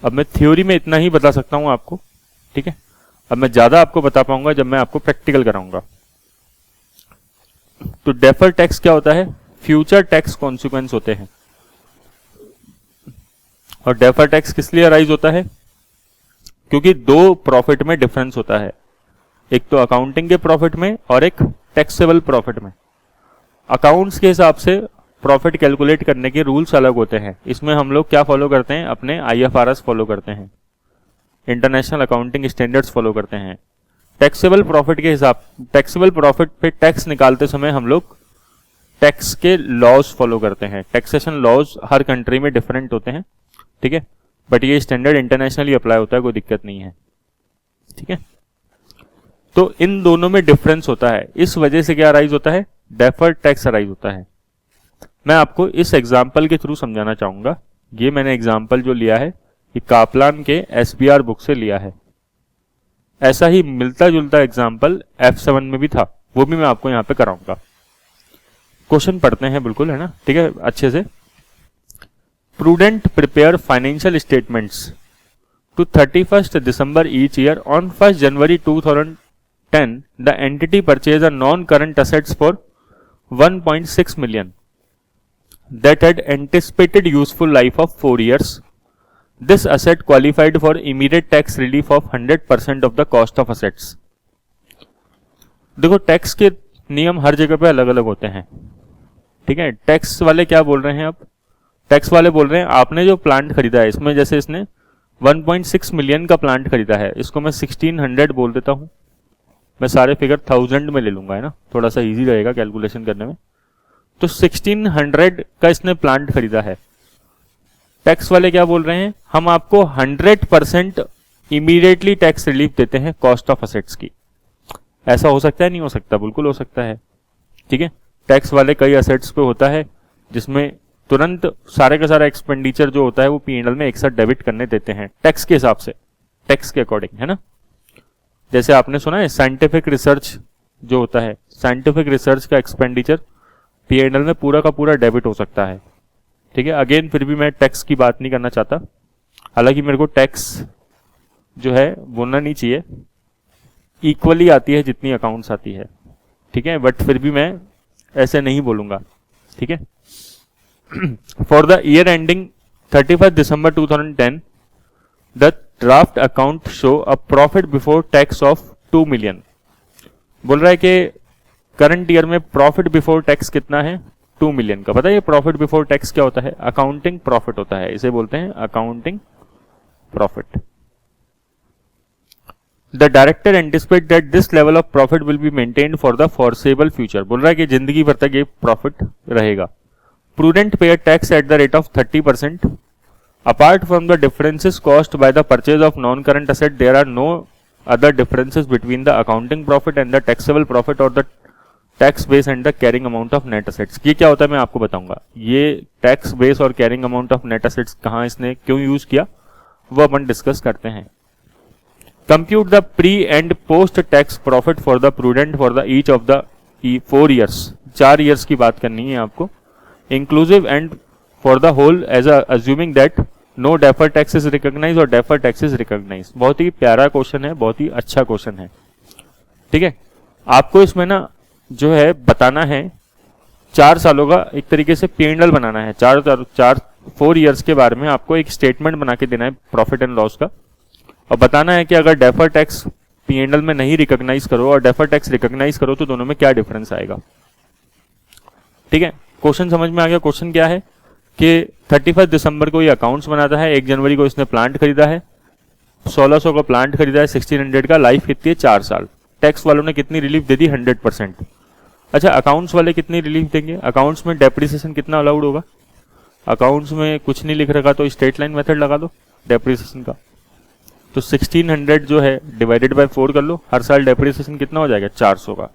अब मैं थ्योरी में इतना ही बता सकता हूं आपको, ठीक है, अब मैं ज्यादा आपको बता पाऊंगा जब मैं आपको प्रैक्टिकल कराऊंगा। तो डेफर्ड टैक्स क्या होता है? फ्यूचर टैक्स कॉन्सिक्वेंस होते हैं। और डेफर्ड टैक्स किस लिए अराइज होता है? क्योंकि दो प्रॉफिट में डिफरेंस होता है, एक तो अकाउंटिंग के प्रॉफिट में और एक टैक्सेबल प्रॉफिट में। अकाउंट्स के हिसाब से प्रॉफिट कैलकुलेट करने के रूल्स अलग होते हैं, इसमें हम लोग क्या फॉलो करते हैं, अपने आईएफआरएस फॉलो करते हैं। इंटरनेशनल अकाउंटिंग स्टैंडर्ड्स फॉलो करते हैं। टैक्सेबल प्रॉफिट के हिसाब, टैक्सेबल प्रॉफिट पे टैक्स निकालते समय हम लोग टैक्स के लॉज फॉलो करते हैं। टैक्सेशन लॉज हर कंट्री में डिफरेंट होते हैं, ठीक है, बट ये स्टैंडर्ड इंटरनेशनली अप्लाई होता है, कोई दिक्कत नहीं है, ठीक है। तो इन दोनों में डिफरेंस होता है, इस वजह से क्या अराइज होता है, डेफर्ड टैक्स अराइज होता है। मैं आपको इस एग्जाम्पल के थ्रू समझाना चाहूंगा। ये मैंने एग्जाम्पल जो लिया है ये कापलान के एसबीआर बुक से लिया है। ऐसा ही मिलता जुलता एग्जाम्पल F7 में भी था, वो भी मैं आपको यहाँ पे कराऊंगा। क्वेश्चन पढ़ते हैं बिल्कुल, है ना, ठीक है, अच्छे से। Prudent prepare financial statements to 31st December each year. On 1st January 2010, the entity purchased a non-current assets for 1.6 million that had anticipated useful life of 4 years. This asset qualified for immediate tax relief of 100% of the cost of assets. देखो tax के नियम हर जगह पे अलग अलग होते हैं, ठीक है। टैक्स वाले क्या बोल रहे हैं, अब टैक्स वाले बोल रहे हैं आपने जो प्लांट खरीदा है, इसमें जैसे इसने 1.6 मिलियन का प्लांट खरीदा है, इसको मैं 1600 बोल देता हूं, मैं सारे फिगर 1000 में ले लूंगा, है ना, थोड़ा सा इजी रहेगा कैलकुलेशन करने में। तो 1600 का इसने प्लांट खरीदा है। टैक्स वाले क्या बोल रहे हैं, हम आपको 100% इमीडिएटली टैक्स रिलीफ देते हैं कॉस्ट ऑफ असेट्स की। ऐसा हो सकता है, नहीं हो सकता, बिल्कुल हो सकता है, ठीक है। टैक्स वाले कई असेट्स पे होता है जिसमें तुरंत सारे का सारा एक्सपेंडिचर जो होता है वो P&L में एक साथ डेबिट करने देते हैं टैक्स के हिसाब से, टैक्स के अकॉर्डिंग, है ना। जैसे आपने सुना है साइंटिफिक रिसर्च जो होता है, साइंटिफिक रिसर्च का एक्सपेंडिचर P&L में पूरा का पूरा डेबिट हो सकता है, ठीक है। अगेन फिर भी मैं टैक्स की बात नहीं करना चाहता, हालांकि मेरे को टैक्स जो है बोलना नहीं चाहिए, इक्वली आती है जितनी अकाउंट्स आती है, ठीक है, बट फिर भी मैं ऐसे नहीं बोलूंगा, ठीक है। For the year ending 31st December 2010, the draft account show a profit before tax of 2 million. बोल रहा है कि करंट ईयर में प्रॉफिट बिफोर टैक्स कितना है, 2 मिलियन का। पता है ये प्रॉफिट बिफोर टैक्स क्या होता है, अकाउंटिंग प्रॉफिट होता है, इसे बोलते हैं accounting profit. The director anticipate that this level of profit will be maintained for the foreseeable future. बोल रहा है कि जिंदगी भर तक ये प्रॉफिट रहेगा। Prudent payer tax at the rate of 30%। Apart from the differences cost by the purchase of non current asset, there are no other differences between the accounting profit and the taxable profit और the tax base and the carrying amount of net assets. ये क्या होता है मैं आपको बताऊंगा। ये tax base और carrying amount of net assets कहाँ इसने क्यों यूज किया वो अपन डिस्कस करते हैं। Compute the pre and post tax profit for the prudent for the each of the 4 years. 4 years की बात करनी है आपको, inclusive and for the whole as assuming that no defer tax is recognise और defer tax is recognise. बहुत ही प्यारा question है, बहुत ही अच्छा क्वेश्चन है, ठीक है। आपको इसमें ना जो है बताना है 4 सालों का एक तरीके से P&L बनाना है। 4 ईयर्स के बारे में आपको एक स्टेटमेंट बना के देना है प्रॉफिट एंड लॉस का, और बताना है कि अगर डेफर टैक्स P&L में नहीं रिकॉग्नाइज करो और डेफर टैक्स रिकॉग्नाइज करो तो दोनों में क्या डिफरेंस आएगा, ठीक है। क्वेश्चन समझ में आ गया। क्वेश्चन क्या है कि 31 दिसंबर को ये अकाउंट्स बनाता है, 1 जनवरी को इसने प्लांट खरीदा है, 1600 का प्लांट खरीदा है, 1600 का, लाइफ कितनी है 4 साल। टैक्स वालों ने कितनी रिलीफ दे दी, 100%। अच्छा अकाउंट्स वाले कितनी रिलीफ देंगे, अकाउंट्स में डेप्रिसिएशन कितना अलाउड होगा, अकाउंट्स में कुछ नहीं लिख रखा तो स्ट्रेट लाइन मेथड लगा दो डेप्रिसिएशन का। तो 1600 जो है डिवाइडेड बाय 4 कर लो, हर साल डेप्रिसिएशन कितना हो जाएगा 400 का।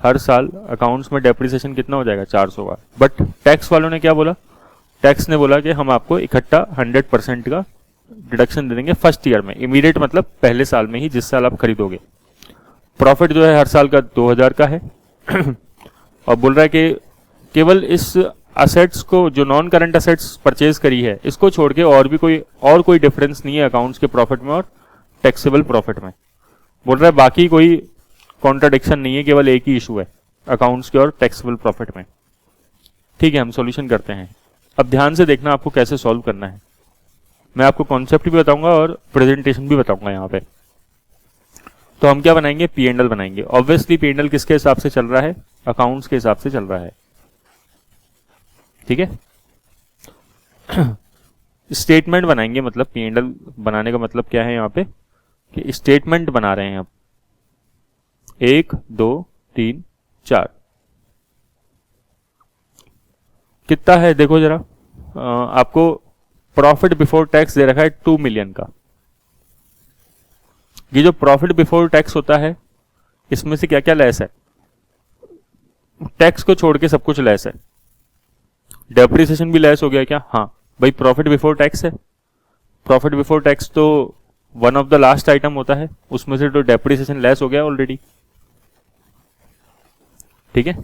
हर साल अकाउंट्स में डेप्रिसिएशन कितना हो जाएगा 400 का। बट टैक्स वालों ने क्या बोला, टैक्स ने बोला कि हम आपको इकट्ठा 100% का डिडक्शन दे देंगे फर्स्ट ईयर में, इमीडिएट मतलब पहले साल में ही जिस साल आप खरीदोगे। प्रॉफिट जो है हर साल का 2000 का है और बोल रहा है कि केवल इस असेट्स को जो नॉन करंट असेट्स परचेज करी है इसको छोड़ के और कोई डिफरेंस नहीं है अकाउंट्स के प्रॉफिट में और टैक्सेबल प्रॉफिट में। बोल रहा है बाकी कोई कॉन्ट्राडिक्शन नहीं है, केवल एक ही इशू है अकाउंट्स के और टैक्सेबल प्रॉफिट में, ठीक है। हम सॉल्यूशन करते हैं। अब ध्यान से देखना आपको कैसे सॉल्व करना है। मैं आपको कॉन्सेप्ट भी बताऊंगा और प्रेजेंटेशन भी बताऊंगा यहाँ पे। तो हम क्या बनाएंगे, P&L बनाएंगे। ऑब्वियसली P&L किसके हिसाब से चल रहा है, अकाउंट्स के हिसाब से चल रहा है, ठीक है। स्टेटमेंट बनाएंगे, मतलब P&L बनाने का मतलब क्या है यहाँ पे कि स्टेटमेंट बना रहे हैं अब। 1 2 3 4 कितना है देखो जरा। आपको प्रॉफिट बिफोर टैक्स दे रखा है 2 मिलियन का। ये जो प्रॉफिट बिफोर टैक्स होता है इसमें से क्या क्या लेस है? टैक्स को छोड़ के सब कुछ लेस है। डेप्रिसिएशन भी लेस हो गया क्या? हाँ भाई, प्रॉफिट बिफोर टैक्स है। प्रॉफिट बिफोर टैक्स तो one of the last item होता है, उसमें से तो डेप्रिसिएशन लेस हो गया ऑलरेडी। ठीक है,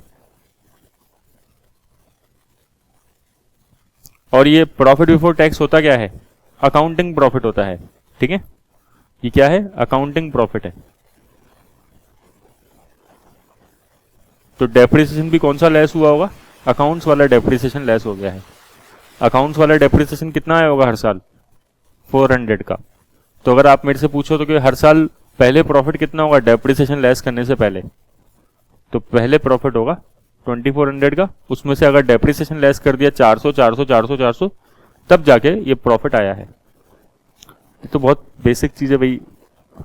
और ये प्रॉफिट बिफोर टैक्स होता क्या है? अकाउंटिंग प्रॉफिट होता है। ठीक है, ये क्या है? अकाउंटिंग प्रॉफिट है। तो डेप्रिसिएशन भी कौन सा लेस हुआ होगा? अकाउंट्स वाला डेप्रिसिएशन लेस हो गया है। अकाउंट्स वाला डेप्रिसिएशन कितना आया होगा हर साल? 400 का। तो अगर आप मेरे से पूछो तो कि हर साल पहले प्रॉफिट कितना होगा डेप्रिसिएशन लेस करने से पहले, तो पहले प्रॉफिट होगा 2400 का। उसमें से अगर डेप्रिसिएशन लेस कर दिया 400 400 400 400, तब जाके ये प्रॉफिट आया है। ये तो बहुत बेसिक चीज है भाई,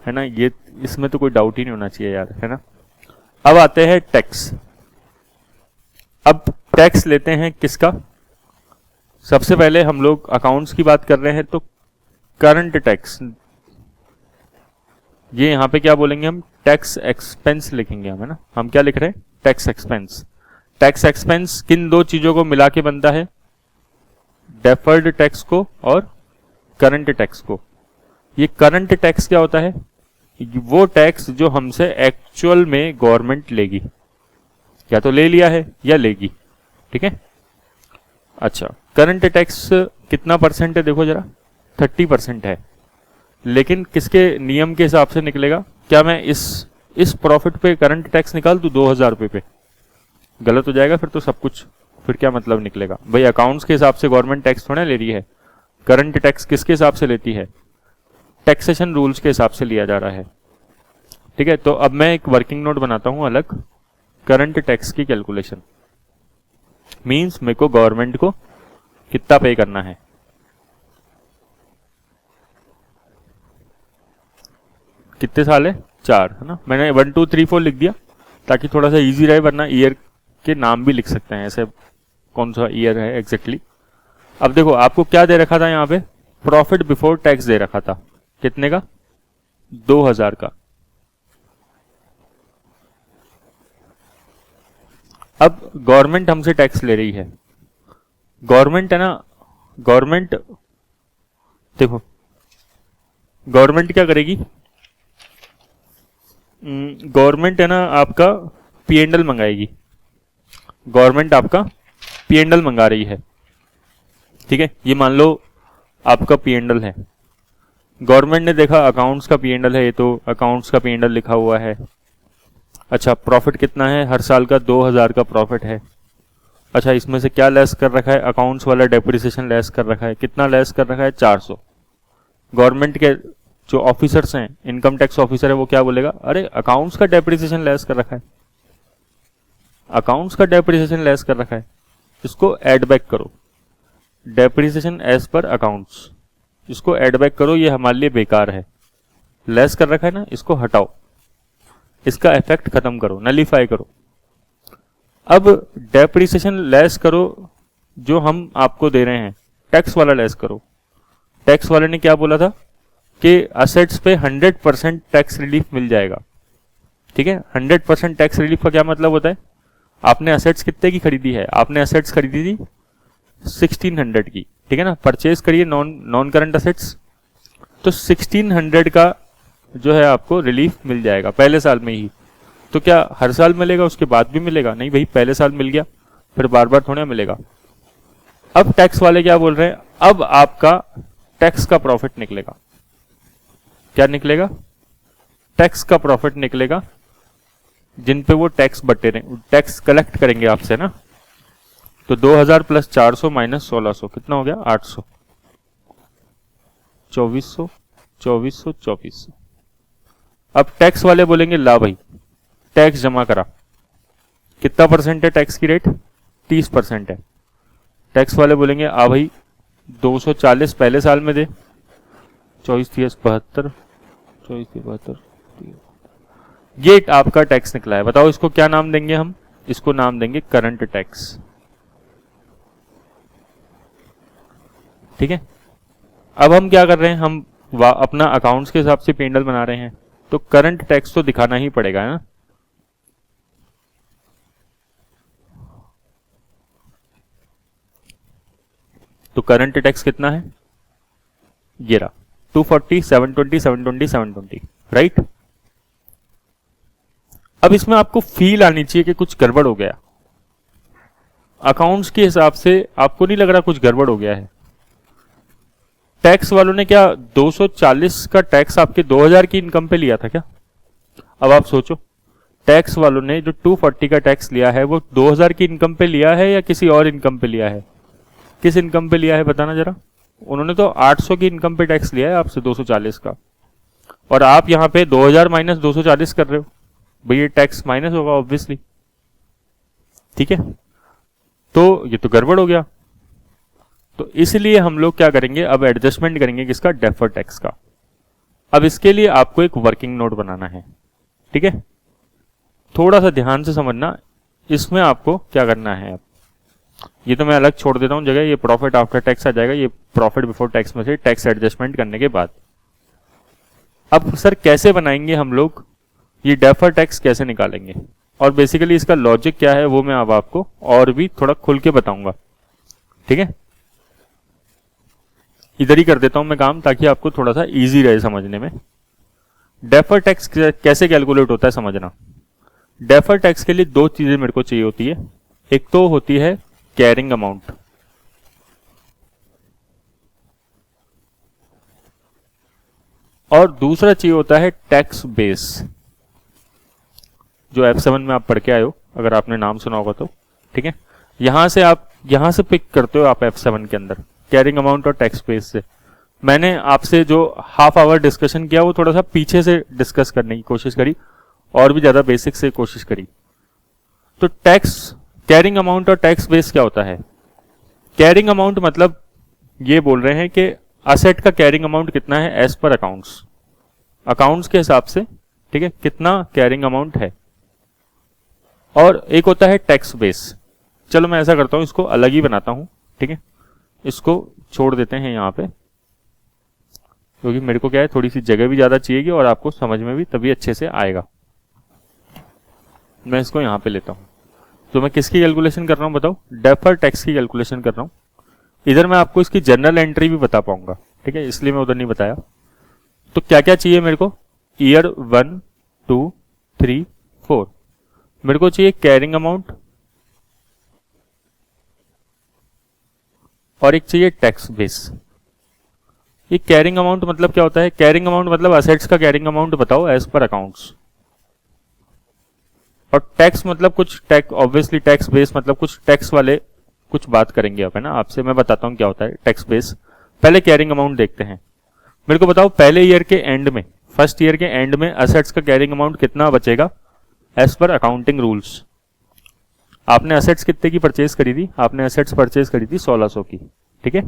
है ना? ये इसमें तो कोई डाउट ही नहीं होना चाहिए यार, है ना? अब आते हैं टैक्स। अब टैक्स लेते हैं किसका? सबसे पहले हम लोग अकाउंट्स की बात कर रहे हैं तो करंट टैक्स, ये यहां पे क्या बोलेंगे हम? टैक्स एक्सपेंस लिखेंगे हम, है ना? हम क्या लिख रहे हैं? Tax expense. टैक्स एक्सपेंस किन दो चीजों को मिला के बनता है? डेफर्ड टैक्स को और करंट टैक्स को। ये करंट टैक्स क्या होता है? वो टैक्स जो हमसे एक्चुअल में गवर्नमेंट लेगी, या तो ले लिया है या लेगी। ठीक है, अच्छा, करंट टैक्स कितना परसेंट है देखो जरा? 30% है। लेकिन किसके नियम के हिसाब से निकलेगा? क्या मैं इस प्रॉफिट पे करंट टैक्स निकाल दूं 2000 रुपए पे? गलत हो जाएगा फिर तो सब कुछ। फिर क्या मतलब निकलेगा भाई? अकाउंट्स के हिसाब से गवर्नमेंट टैक्स थोड़ा ले रही है। करंट टैक्स किसके हिसाब से लेती है? टैक्सेशन रूल्स के हिसाब से लिया जा रहा है। ठीक है, तो अब मैं एक वर्किंग नोट बनाता हूं अलग, करंट टैक्स की कैलकुलेशन। मींस मेरे को गवर्नमेंट को कितना पे करना है। कितने साल है? 4, है ना? मैंने 1 2 3 4 लिख दिया ताकि थोड़ा सा इजी रहे, वरना ईयर के नाम भी लिख सकते हैं ऐसे, कौन सा ईयर है एग्जैक्टली। अब देखो आपको क्या दे रखा था यहाँ पे? प्रॉफिट बिफोर टैक्स दे रखा था। कितने का? 2000 का। अब गवर्नमेंट हमसे टैक्स ले रही है। गवर्नमेंट है ना, गवर्नमेंट देखो, गवर्नमेंट क्या करेगी? गवर्नमेंट है ना आपका P&L मंगाएगी। गवर्नमेंट आपका P&L मंगा रही है। ठीक है, ये मान लो आपका P&L है। गवर्नमेंट ने देखा अकाउंट्स का P&L है, ये तो अकाउंट्स का P&L लिखा हुआ है। अच्छा, प्रॉफिट कितना है हर साल का? 2000 का प्रॉफिट है। अच्छा, इसमें से क्या लेस कर रखा है? अकाउंट्स वाला डेप्रिसिएशन लेस कर रखा है। कितना लेस कर रखा है? 400। गवर्नमेंट के जो ऑफिसर्स हैं, इनकम टैक्स ऑफिसर है, वो क्या बोलेगा? अरे अकाउंट्स का डेप्रिसिएशन लेस कर रखा है, अकाउंट्स का डेप्रिसिएशन लेस कर रखा है, इसको एड बैक करो। डेप्रिसिएशन एज पर अकाउंट्स, इसको एड बैक करो, ये हमारे लिए बेकार है। लेस कर रखा है ना, इसको हटाओ, इसका इफेक्ट खत्म करो, नलीफाई करो। अब डेप्रिसिएशन लेस करो जो हम आपको दे रहे हैं, टैक्स वाला लेस करो। टैक्स वाले ने क्या बोला था कि असेट्स पे 100% टैक्स रिलीफ मिल जाएगा। ठीक है, 100% टैक्स रिलीफ का क्या मतलब होता है? आपने असेट्स कितने की खरीदी है? आपने असेट्स खरीदी थी 1600 की, ठीक है ना? परचेज करिए नॉन करंट असेट्स, तो 1600 का जो है आपको रिलीफ मिल जाएगा पहले साल में ही। तो क्या हर साल मिलेगा, उसके बाद भी मिलेगा? नहीं भाई, पहले साल मिल गया, फिर बार बार थोड़ा मिलेगा। अब टैक्स वाले क्या बोल रहे हैं? अब आपका टैक्स का प्रॉफिट निकलेगा। क्या निकलेगा? टैक्स का प्रॉफिट निकलेगा, जिन पे वो टैक्स टैक्स कलेक्ट करेंगे आपसे ना। तो 2000 प्लस 400 माइनस 1600 कितना हो गया? 800, 2400, 2400, 2400। अब टैक्स वाले बोलेंगे ला भाई टैक्स जमा करा। कितना परसेंट है टैक्स की रेट? 30% है। टैक्स वाले बोलेंगे आ भाई 240 पहले साल में दे, 24 30 72, ये आपका टैक्स निकला है। बताओ इसको क्या नाम देंगे हम? इसको नाम देंगे करंट टैक्स। ठीक है, अब हम क्या कर रहे हैं, हम अपना अकाउंट्स के हिसाब से P&L बना रहे हैं, तो करंट टैक्स तो दिखाना ही पड़ेगा ना। तो करंट टैक्स कितना है? ये रहा 240, 720, 720, 720, राइट। अब इसमें आपको फील आनी चाहिए कि कुछ गड़बड़ हो गया। अकाउंट्स के हिसाब से आपको नहीं लग रहा कुछ गड़बड़ हो गया है? टैक्स वालों ने क्या 240 का टैक्स आपके 2000 की इनकम पे लिया था क्या? अब आप सोचो, टैक्स वालों ने जो 240 का टैक्स लिया है वो 2000 की इनकम पे लिया है या किसी और इनकम पे लिया है? किस इनकम पे लिया है बताना जरा। उन्होंने तो 800 की इनकम पे टैक्स लिया है आपसे 240 का, और आप यहां पे 2000 माइनस 240 कर रहे हो। भाई ये टैक्स माइनस होगा ऑब्वियसली, ठीक है। तो ये तो गड़बड़ हो गया। तो इसलिए हम लोग क्या करेंगे, अब एडजस्टमेंट करेंगे किसका? डेफर टैक्स का। अब इसके लिए आपको एक वर्किंग नोट बनाना है, ठीक है। थोड़ा सा ध्यान से समझना, इसमें आपको क्या करना है। अब ये तो मैं अलग छोड़ देता हूं जगह, ये प्रॉफिट आफ्टर टैक्स आ जाएगा, ये प्रॉफिट बिफोर टैक्स में से टैक्स एडजस्टमेंट करने के बाद। अब सर कैसे बनाएंगे हम लोग ये डेफर टैक्स, कैसे निकालेंगे, और बेसिकली इसका लॉजिक क्या है वो मैं अब आपको और भी थोड़ा खुल के बताऊंगा, ठीक है। इधर ही कर देता हूं मैं काम, ताकि आपको थोड़ा सा इजी रहे समझने में। डेफर टैक्स कैसे कैलकुलेट होता है समझना। डेफर टैक्स के लिए दो चीजें मेरे को चाहिए होती है। एक तो होती है कैरिंग अमाउंट, और दूसरा चाहिए होता है टैक्स बेस, जो F7 में आप पढ़ के आए हो, अगर आपने नाम सुना होगा तो, ठीक है। यहां से पिक करते हो आप F7 के अंदर कैरिंग अमाउंट और टैक्स बेस से। मैंने आपसे जो हाफ आवर डिस्कशन किया वो थोड़ा सा पीछे से डिस्कस करने की कोशिश करी, और भी ज्यादा बेसिक से कोशिश करी। तो टैक्स कैरिंग अमाउंट और टैक्स बेस क्या होता है? कैरिंग अमाउंट मतलब ये बोल रहे हैं कि असेट का कैरिंग अमाउंट कितना है एज पर अकाउंट्स, अकाउंट्स के हिसाब से, ठीक है, कितना कैरिंग अमाउंट है। और एक होता है टैक्स बेस। चलो मैं ऐसा करता हूं, इसको अलग ही बनाता हूं, ठीक है। इसको छोड़ देते हैं यहां पे, क्योंकि मेरे को क्या है, थोड़ी सी जगह भी ज्यादा चाहिएगी और आपको समझ में भी तभी अच्छे से आएगा। मैं इसको यहां पे लेता हूं। तो मैं किसकी कैलकुलेशन कर रहा हूं बताओ? डेफर टैक्स की कैलकुलेशन कर रहा हूं। इधर मैं आपको इसकी जनरल एंट्री भी बता पाऊंगा, ठीक है, इसलिए मैं उधर नहीं बताया। तो क्या क्या चाहिए मेरे को? ईयर 1, 2, 3, 4 मेरे को चाहिए कैरिंग अमाउंट, और एक चाहिए टैक्स बेस। ये कैरिंग अमाउंट मतलब क्या होता है? कैरिंग अमाउंट मतलब असेट्स का कैरिंग अमाउंट बताओ एज पर अकाउंट्स, और टैक्स मतलब कुछ टैक्स, ऑब्वियसली टैक्स बेस मतलब कुछ टैक्स वाले कुछ बात करेंगे आप, है ना। आपसे मैं बताता हूं क्या होता है टैक्स बेस। पहले कैरिंग अमाउंट देखते हैं। मेरे को बताओ पहले ईयर के एंड में, फर्स्ट ईयर के एंड में असेट्स का कैरिंग अमाउंट कितना बचेगा एज पर अकाउंटिंग रूल्स? आपने असेट्स कितने की परचेज करी थी? आपने असेट्स परचेज करी थी 1600 की, ठीक है।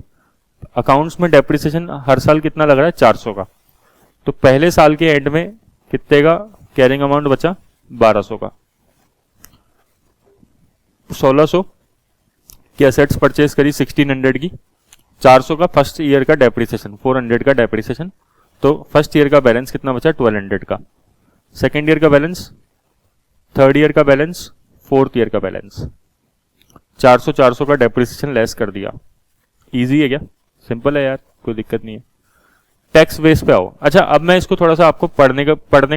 अकाउंट्स में डेप्रिसिएशन हर साल कितना लग रहा है? 400 का। तो पहले साल के एंड में कितने का कैरिंग अमाउंट बचा? 1200 का। 1600 की असेट्स परचेज करी 1600 की, 400 का फर्स्ट ईयर का डेप्रिसिएशन, 400 का डेप्रिसिएशन। तो फर्स्ट ईयर का बैलेंस कितना बचा? 1200 का। सेकेंड ईयर का बैलेंस, थर्ड ईयर का बैलेंस, फोर्थ ईयर का बैलेंस। 400 का डेप्रिसिएशन लेस कर दिया। इजी है क्या? सिंपल है यार, कोई दिक्कत नहीं है। टैक्स बेस पे आओ। अच्छा, अब मैं इसको थोड़ा सा आपको पढ़ने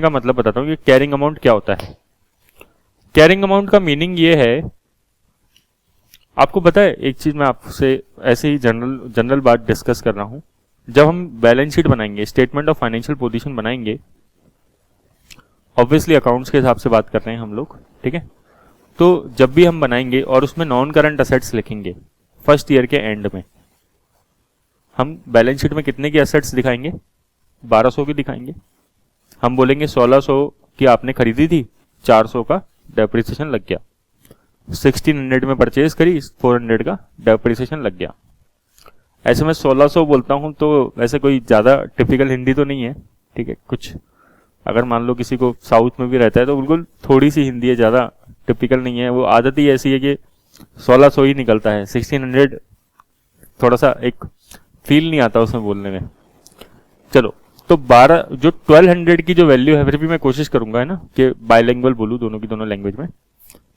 का मतलब बताता हूँ कि कैरिंग अमाउंट क्या होता है। कैरिंग अमाउंट का मीनिंग ये है, आपको पता है एक चीज मैं आपसे ऐसे ही जनरल बात डिस्कस कर रहा हूं। जब हम बैलेंस शीट बनाएंगे, स्टेटमेंट ऑफ फाइनेंशियल पोजीशन बनाएंगे, ऑब्वियसली अकाउंट्स के हिसाब से बात कर रहे हैं हम लोग, ठीक है। तो जब भी हम बनाएंगे और उसमें नॉन करंट असेट्स लिखेंगे फर्स्ट ईयर के एंड में, हम बैलेंस शीट में कितने की असेट्स दिखाएंगे? 1200 की दिखाएंगे। हम बोलेंगे 1600 की आपने खरीदी थी, 400 का डेप्रिसिएशन लग गया। 1600 में परचेज करी, 400 का डेप्रिसिएशन लग गया। ऐसे मैं 1600 बोलता हूँ तो वैसे कोई ज़्यादा टिपिकल हिंदी तो नहीं है, ठीक है। कुछ अगर मान लो किसी को साउथ में भी रहता है तो बिल्कुल थोड़ी सी हिंदी है, ज़्यादा टिपिकल नहीं है। वो आदत ही ऐसी है कि 1600 ही निकलता है, 1600 थोड़ा सा एक फील नहीं आता उसमें बोलने में। चलो, तो 12 जो 1200 की जो वैल्यू है, फिर भी मैं कोशिश करूंगा है ना कि बाइलिंगुअल बोलूँ दोनों की दोनों लैंग्वेज में।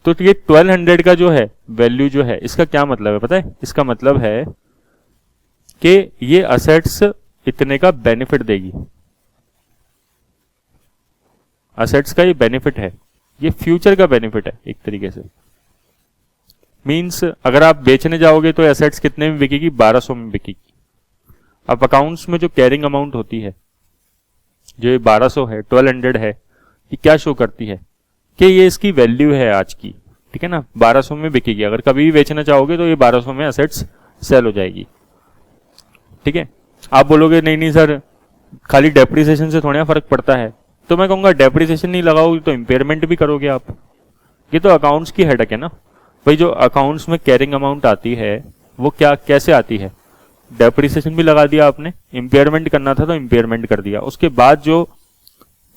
तो ये 1200 का जो है वैल्यू जो है, इसका क्या मतलब है पता है? इसका मतलब है कि ये असेट्स इतने का बेनिफिट देगी। असेट्स का ये बेनिफिट है, ये फ्यूचर का बेनिफिट है एक तरीके से। मींस अगर आप बेचने जाओगे तो एसेट्स कितने में बिकेगी? 1200 में बिकेगी। अब अकाउंट्स में जो कैरिंग अमाउंट होती है, जो ये 1200 है, 1200 है, ये क्या शो करती है कि ये इसकी वैल्यू है आज की, ठीक है ना। 1200 में बिकेगी, अगर कभी भी बेचना चाहोगे तो ये 1200 में एसेट्स सेल हो जाएगी, ठीक है। आप बोलोगे नहीं नहीं सर, खाली डेप्रिसिएशन से थोड़ा फर्क पड़ता है, तो मैं कहूंगा डेप्रिसिएशन नहीं लगाओगे तो इंपेयरमेंट भी करोगे आप। ये तो अकाउंट्स की हेडक है ना भाई। जो अकाउंट्स में कैरिंग अमाउंट आती है वो क्या कैसे आती है? डेप्रिसिएशन भी लगा दिया आपने, इंपेयरमेंट करना था तो इंपेयरमेंट कर दिया, उसके बाद जो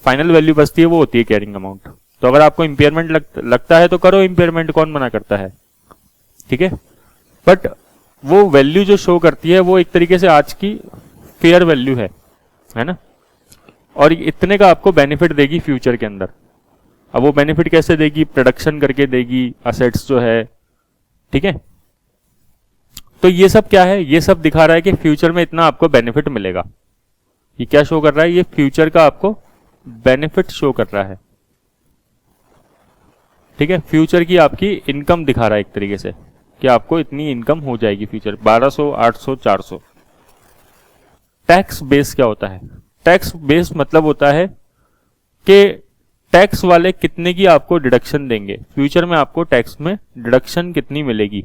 फाइनल वैल्यू बचती है वो होती है कैरिंग अमाउंट। तो अगर आपको इंपेयरमेंट लगता है तो करो इंपेयरमेंट, कौन मना करता है, ठीक है। बट वो वैल्यू जो शो करती है वो एक तरीके से आज की फेयर वैल्यू है ना। और इतने का आपको बेनिफिट देगी फ्यूचर के अंदर। अब वो बेनिफिट कैसे देगी? प्रोडक्शन करके देगी, असेट्स जो है, ठीक है। तो ये सब क्या है? ये सब दिखा रहा है कि फ्यूचर में इतना आपको बेनिफिट मिलेगा। ये क्या शो कर रहा है? ये फ्यूचर का आपको बेनिफिट शो कर रहा है, ठीक है। फ्यूचर की आपकी इनकम दिखा रहा है एक तरीके से कि आपको इतनी इनकम हो जाएगी फ्यूचर, 1200, 800, 400। टैक्स बेस क्या होता है? टैक्स बेस मतलब होता है कि टैक्स वाले कितने की आपको डिडक्शन देंगे फ्यूचर में, आपको टैक्स में डिडक्शन कितनी मिलेगी।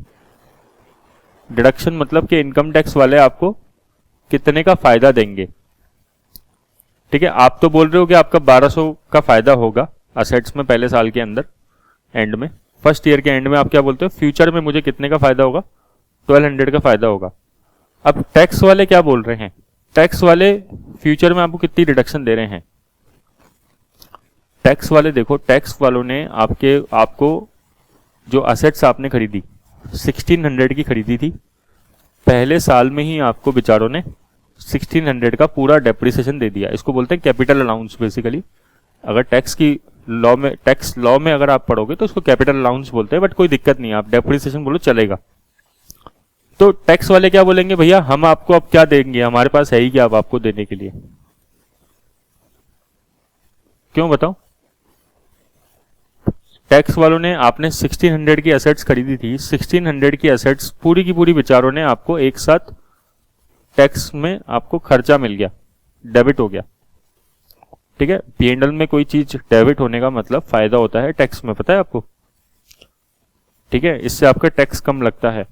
डिडक्शन मतलब कि इनकम टैक्स वाले आपको कितने का फायदा देंगे, ठीक है। आप तो बोल रहे हो कि आपका 1200 का फायदा होगा असेट्स में पहले साल के अंदर, एंड में, फर्स्ट ईयर के एंड में आप क्या बोलते हो? फ्यूचर में मुझे कितने का फायदा होगा? 1200 का फायदा होगा। अब टैक्स वाले क्या बोल रहे हैं? टैक्स वाले फ्यूचर में आपको कितनी डिडक्शन दे रहे हैं? टैक्स वाले देखो, टैक्स वालों ने आपको जो असेट्स आपने खरीदी 1600 की खरीदी थी, पहले साल में ही आपको बेचारों ने 1600 का पूरा डेप्रिसिएशन दे दिया। इसको बोलते हैं कैपिटल अलाउंस बेसिकली। अगर टैक्स लॉ में अगर आप पढ़ोगे तो उसको कैपिटल अलाउंस बोलते हैं, बट कोई दिक्कत नहीं है, आप डेप्रिसिएशन बोलो चलेगा। तो टैक्स वाले क्या बोलेंगे? भैया हम आपको अब क्या देंगे, हमारे पास है ही क्या अब आपको देने के लिए? क्यों बताओ? टैक्स वालों ने, आपने 1600 की एसेट्स खरीदी थी, 1600 की एसेट्स पूरी की पूरी बेचारों ने आपको एक साथ टैक्स में आपको खर्चा मिल गया, डेबिट हो गया, ठीक है। P&L में कोई चीज डेबिट होने का मतलब फायदा होता है टैक्स में, पता है आपको, ठीक है। इससे आपका टैक्स कम लगता है।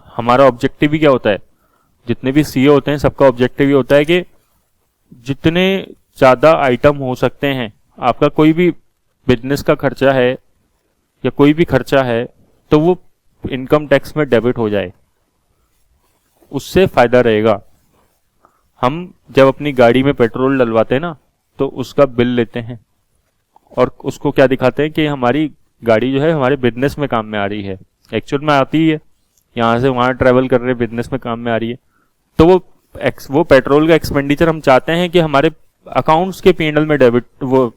हमारा ऑब्जेक्टिव भी क्या होता है? जितने भी सीए होते हैं सबका ऑब्जेक्टिव ये होता है कि जितने ज्यादा आइटम हो सकते हैं, आपका कोई भी बिजनेस का खर्चा है या कोई भी खर्चा है तो वो इनकम टैक्स में डेबिट हो जाए, उससे फायदा रहेगा। हम जब अपनी गाड़ी में पेट्रोल डलवाते हैं ना तो उसका बिल लेते हैं और उसको क्या दिखाते हैं कि हमारी गाड़ी जो है हमारे बिजनेस में काम में आ रही है। एक्चुअल में आती ही है, यहाँ से वहाँ ट्रैवल कर रहे बिजनेस में काम में आ रही है। तो वो पेट्रोल का एक्सपेंडिचर हम चाहते हैं कि हमारे अकाउंट्स के P&L में डेबिट, वो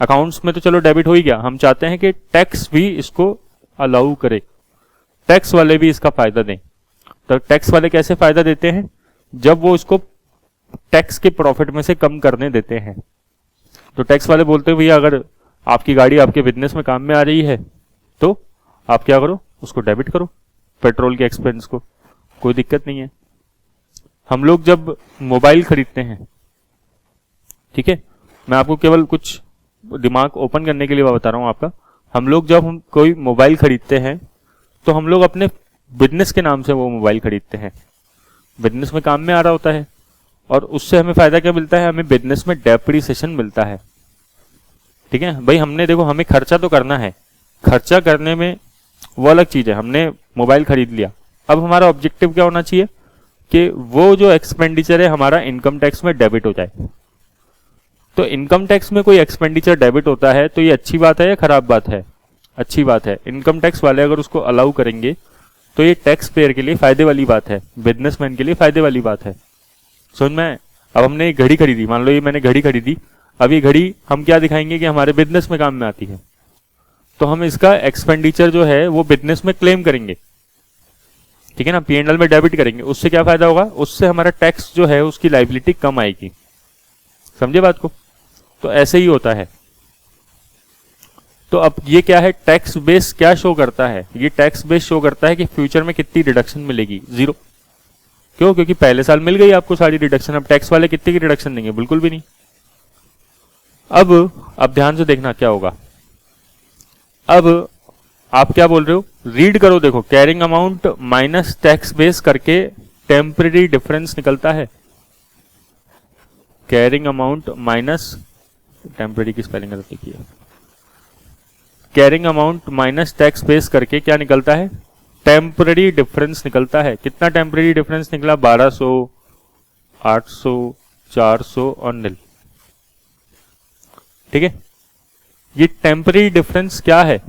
अकाउंट्स में तो चलो डेबिट हो ही गया, हम चाहते हैं कि टैक्स भी इसको अलाउ करे, टैक्स वाले भी इसका फायदा दें। तो टैक्स वाले कैसे फायदा देते हैं? जब वो इसको टैक्स के प्रॉफिट में से कम करने देते हैं। तो टैक्स वाले बोलते हैं भैया अगर आपकी गाड़ी आपके बिजनेस में काम में आ रही है तो आप क्या करो, उसको डेबिट करो, पेट्रोल के एक्सपेंस को, कोई दिक्कत नहीं है। हम लोग जब मोबाइल खरीदते हैं, ठीक है, मैं आपको केवल कुछ दिमाग ओपन करने के लिए बता रहा हूं आपका। हम लोग जब हम कोई मोबाइल खरीदते हैं तो हम लोग अपने बिजनेस के नाम से वो मोबाइल खरीदते हैं, बिजनेस में काम में आ रहा होता है, और उससे हमें फायदा क्या मिलता है? हमें बिजनेस में डेप्रिसिएशन मिलता है, ठीक है भाई। हमने देखो, हमें खर्चा तो करना है, खर्चा करने में वो अलग चीज है। हमने मोबाइल खरीद लिया, अब हमारा ऑब्जेक्टिव क्या होना चाहिए कि वो जो एक्सपेंडिचर है हमारा इनकम टैक्स में डेबिट हो जाए। तो इनकम टैक्स में कोई एक्सपेंडिचर डेबिट होता है तो ये अच्छी बात है या खराब बात है? अच्छी बात है। इनकम टैक्स वाले अगर उसको अलाउ करेंगे तो ये टैक्स पेयर के लिए फायदे वाली बात है, बिजनेसमैन के लिए फायदे वाली बात है। समझ में आए? अब हमने एक घड़ी खरीदी, मान लो ये मैंने घड़ी खरीदी, अब ये घड़ी हम क्या दिखाएंगे कि हमारे बिजनेस में काम में आती है, तो हम इसका एक्सपेंडिचर जो है वो बिजनेस में क्लेम करेंगे, ठीक है ना, P&L में डेबिट करेंगे। उससे क्या फायदा होगा? उससे हमारा टैक्स जो है उसकी लाइबिलिटी कम आएगी। समझे बात को? तो ऐसे ही होता है। तो अब ये क्या है, टैक्स बेस क्या शो करता है? ये टैक्स बेस शो करता है कि फ्यूचर में कितनी रिडक्शन मिलेगी, 0। क्यों? क्योंकि पहले साल मिल गई आपको सारी रिडक्शन, अब टैक्स वाले कितने की रिडक्शन देंगे? बिल्कुल भी नहीं। अब ध्यान से देखना क्या होगा। अब आप क्या बोल रहे हो, रीड करो, देखो, carrying amount minus tax base करके टेम्परेरी डिफरेंस निकलता है। कैरिंग अमाउंट माइनस, टेम्परेरी की स्पेलिंग गलती की है, carrying amount minus tax base करके क्या निकलता है? टेम्परेरी डिफरेंस निकलता है। कितना टेम्परेरी डिफरेंस निकला? 1200, 800, 400 और निल। ठीक है, ये टेम्परेरी डिफरेंस क्या है?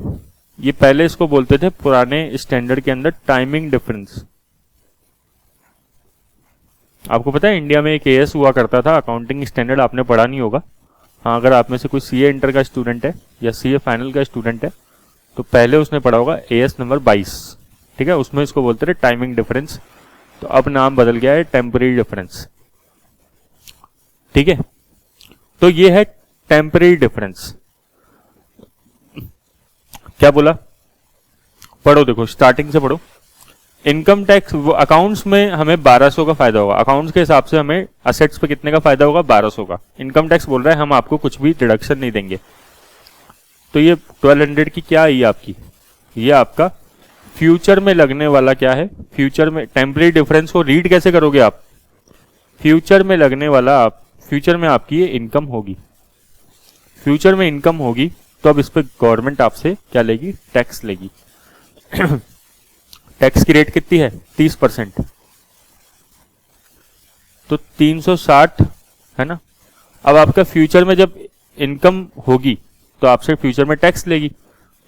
ये पहले इसको बोलते थे पुराने स्टैंडर्ड के अंदर टाइमिंग डिफरेंस। आपको पता है इंडिया में एक AS हुआ करता था, अकाउंटिंग स्टैंडर्ड, आपने पढ़ा नहीं होगा। हाँ, अगर आप में से कोई CA इंटर का स्टूडेंट है या CA फाइनल का स्टूडेंट है तो पहले उसने पढ़ा होगा AS नंबर 22, ठीक है, उसमें इसको बोलते थे टाइमिंग डिफरेंस। तो अब नाम बदल गया है टेम्परेरी डिफरेंस। ठीक है, तो ये है टेम्परेरी डिफरेंस। क्या बोला? पढ़ो, देखो, स्टार्टिंग से पढ़ो। इनकम टैक्स अकाउंट्स में हमें 1200 का फायदा होगा, अकाउंट्स के हिसाब से हमें असेट्स पे कितने का फायदा होगा? 1200 का। इनकम टैक्स बोल रहा है हम आपको कुछ भी डिडक्शन नहीं देंगे। तो ये 1200 की क्या आई आपकी? ये आपका फ्यूचर में लगने वाला क्या है? फ्यूचर में टेम्परेरी डिफरेंस को रीड कैसे करोगे आप? फ्यूचर में लगने वाला, फ्यूचर में आपकी ये इनकम होगी, फ्यूचर में इनकम होगी, तो अब इस पर गवर्नमेंट आपसे क्या लेगी? टैक्स लेगी। टैक्स की रेट कितनी है? 30%। तो 360 है ना। अब आपका फ्यूचर में जब इनकम होगी तो आपसे फ्यूचर में टैक्स लेगी,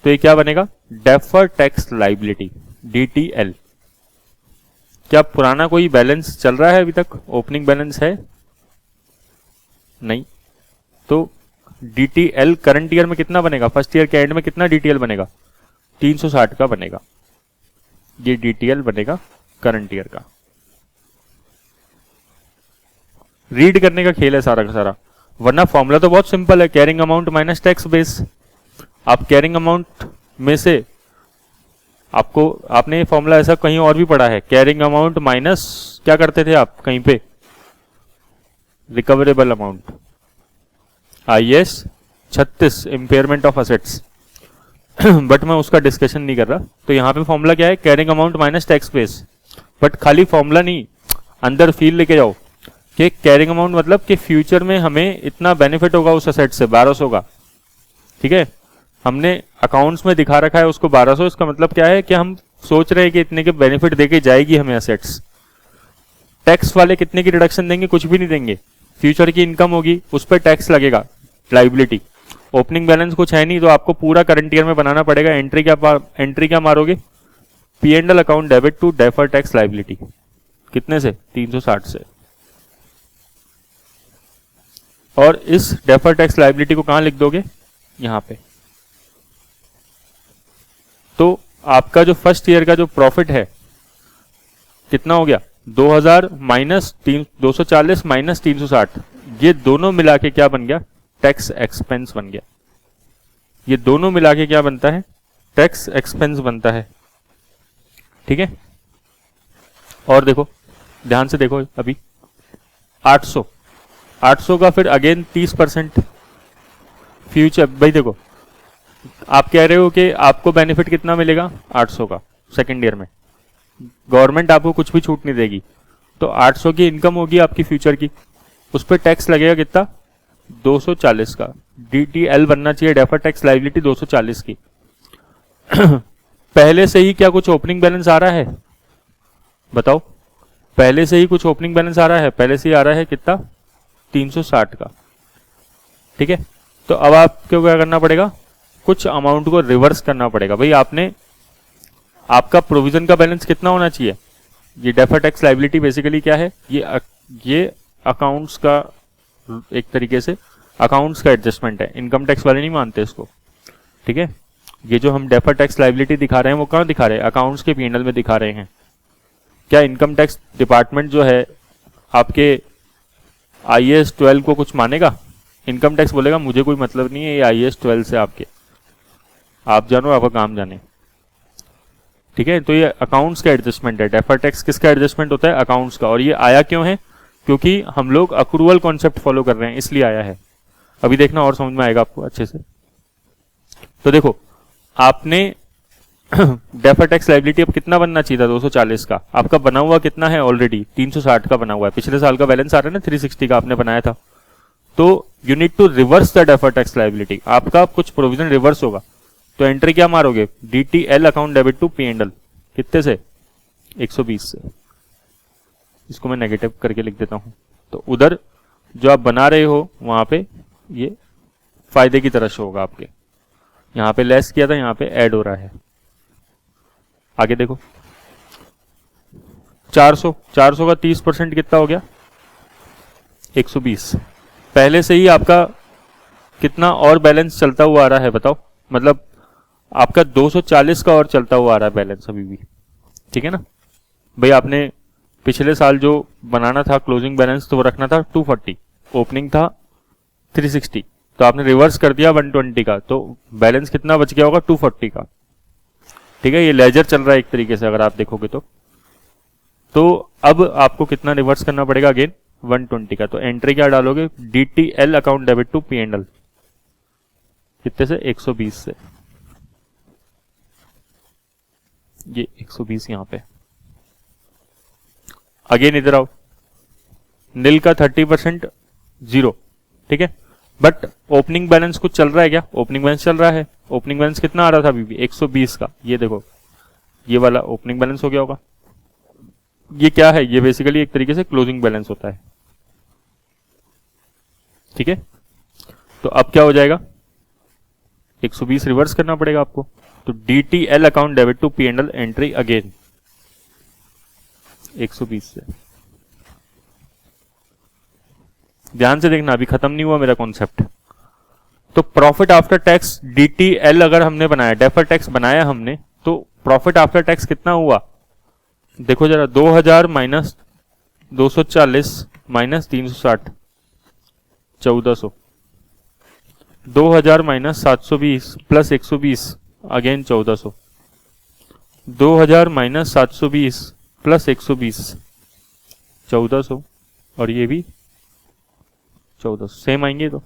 तो ये क्या बनेगा? Deferred tax liability, DTL। क्या पुराना कोई बैलेंस चल रहा है अभी तक? ओपनिंग बैलेंस है नहीं, तो DTL करंट ईयर में कितना बनेगा? फर्स्ट ईयर के एंड में कितना DTL बनेगा? 360 का बनेगा। ये DTL बनेगा करंट ईयर का। रीड करने का खेल है सारा का सारा, वरना फॉर्मूला तो बहुत सिंपल है, carrying amount minus tax base. आप कैरिंग अमाउंट में से आपने ये फॉर्मूला ऐसा कहीं और भी पढ़ा है, कैरिंग अमाउंट माइनस क्या करते थे आप कहीं पे? Recoverable amount, IAS 36 impairment of assets. But मैं उसका डिस्कशन नहीं कर रहा। तो यहाँ पे फॉर्मूला क्या है? Carrying amount minus tax base. But खाली फॉर्मूला नहीं, अंदर फील लेके जाओ कि कैरिंग अमाउंट मतलब कि फ्यूचर में हमें इतना बेनिफिट होगा उस असेट से 1200 का। ठीक है, हमने अकाउंट्स में दिखा रखा है उसको 1200, इसका मतलब क्या है कि हम सोच रहे हैं कि इतने के बेनिफिट देके जाएगी हमें असेट्स। टैक्स वाले कितने की रिडक्शन देंगे? कुछ भी नहीं देंगे। फ्यूचर की इनकम होगी, उस पर टैक्स लगेगा, लाइबिलिटी। ओपनिंग बैलेंस कुछ है नहीं, तो आपको पूरा करंट ईयर में बनाना पड़ेगा। एंट्री क्या मारोगे? P&L account debit to deferred tax liability. कितने से? 360 से। और इस डेफर्ड टैक्स लाइबिलिटी को कहां लिख दोगे? यहां पे। तो आपका जो फर्स्ट ईयर का जो प्रॉफिट है कितना हो गया? 2000 माइनस 240 माइनस 360, ये दोनों मिला के क्या बन गया? टैक्स एक्सपेंस बन गया। ये दोनों मिला के क्या बनता है? टैक्स एक्सपेंस बनता है। ठीक है, और देखो, ध्यान से देखो, अभी 800 का फिर अगेन 30% फ्यूचर। भाई देखो, आप कह रहे हो कि आपको बेनिफिट कितना मिलेगा? 800 का सेकेंड ईयर में। गवर्नमेंट आपको कुछ भी छूट नहीं देगी, तो 800 की इनकम होगी आपकी फ्यूचर की, उस पर टैक्स लगेगा कितना? 240 का। DTL बनना चाहिए, डेफर्ड टैक्स लाइबिलिटी 240 की। पहले से ही क्या कुछ ओपनिंग बैलेंस आ रहा है? बताओ, पहले से ही कुछ ओपनिंग बैलेंस आ रहा है, पहले से ही आ रहा है कितना, 360 का। ठीक है, तो अब आपको क्या करना पड़ेगा, कुछ अमाउंट को रिवर्स करना पड़ेगा। भाई आपने, आपका प्रोविजन का बैलेंस कितना होना चाहिए, ये डेफर्ड टैक्स लायबिलिटी बेसिकली क्या है, ये अकाउंट्स का एक तरीके से अकाउंट्स का एडजस्टमेंट है, इनकम टैक्स वाले नहीं मानते इसको। ठीक है, ये जो हम डेफर्ड टैक्स लायबिलिटी दिखा रहे हैं वो कहाँ दिखा रहे हैं, अकाउंट्स के P&L में दिखा रहे हैं। क्या इनकम टैक्स डिपार्टमेंट जो है आपके IAS 12 को कुछ मानेगा? इनकम टैक्स बोलेगा मुझे कोई मतलब नहीं है ये IAS 12 से, आपके आप जानो, आपका काम जाने। ठीक है, तो ये अकाउंट्स का एडजस्टमेंट है। डेफर्ड टैक्स किसका एडजस्टमेंट होता है, अकाउंट्स का। और ये आया क्यों है, क्योंकि हम लोग अक्रूवल कॉन्सेप्ट फॉलो कर रहे हैं, इसलिए आया है। अभी देखना और समझ में आएगा आपको अच्छे से। तो देखो, आपने डेफर्ड टैक्स लायबिलिटी अब कितना बनना चाहिए था, 240 का, आपका बना हुआ कितना है ऑलरेडी, 360 का बना हुआ है। पिछले साल का बैलेंस आ रहा है ना, 360 का आपने बनाया था। तो you need to reverse the deferred tax liability, आपका कुछ प्रोविजन रिवर्स होगा। तो एंट्री क्या मारोगे, DTL account debit to P&L, कितने से, 120 से। इसको मैं नेगेटिव करके लिख देता हूं। तो उधर जो आप बना रहे हो वहां पे ये फायदे की तरह शो होगा आपके, यहां पे लेस किया था, यहां पे ऐड हो रहा है। आगे देखो, 400 का 30% कितना हो गया, 120। पहले से ही आपका कितना और बैलेंस चलता हुआ आ रहा है बताओ, मतलब आपका 240 का और चलता हुआ आ रहा है बैलेंस अभी भी। ठीक है ना भाई, आपने पिछले साल जो बनाना था क्लोजिंग बैलेंस तो वो रखना था 240, ओपनिंग था 360, तो आपने रिवर्स कर दिया 120 का, तो बैलेंस कितना बच गया होगा, 240 का। ठीक है, ये लेजर चल रहा है एक तरीके से अगर आप देखोगे तो अब आपको कितना रिवर्स करना पड़ेगा, अगेन 120 का। तो एंट्री क्या डालोगे, DTL account debit to P&L, कितने से, 120 से। ये 120 यहां पे। अगेन इधर आओ, नील का 30% 0। ठीक है, बट ओपनिंग बैलेंस कुछ चल रहा है क्या, ओपनिंग बैलेंस चल रहा है। ओपनिंग बैलेंस कितना आ रहा था अभी भी, 120 का। ये देखो, ये वाला ओपनिंग बैलेंस हो गया होगा। ये क्या है, ये बेसिकली एक तरीके से क्लोजिंग बैलेंस होता है। ठीक है, तो अब क्या हो जाएगा, 120 रिवर्स करना पड़ेगा आपको। तो DTL account debit to P&L entry again 120 से। ध्यान से देखना, अभी खत्म नहीं हुआ मेरा कॉन्सेप्ट। तो प्रॉफिट आफ्टर टैक्स DTL अगर हमने बनाया, डेफर्ड टैक्स बनाया हमने, तो प्रॉफिट आफ्टर टैक्स कितना हुआ, देखो जरा, 2000 minus 240 minus 360, 1400। 2000 minus 720 plus 120, again 1400। 2000 minus 720 plus 120, 1400, और ये भी 1400। सेम आएंगे, तो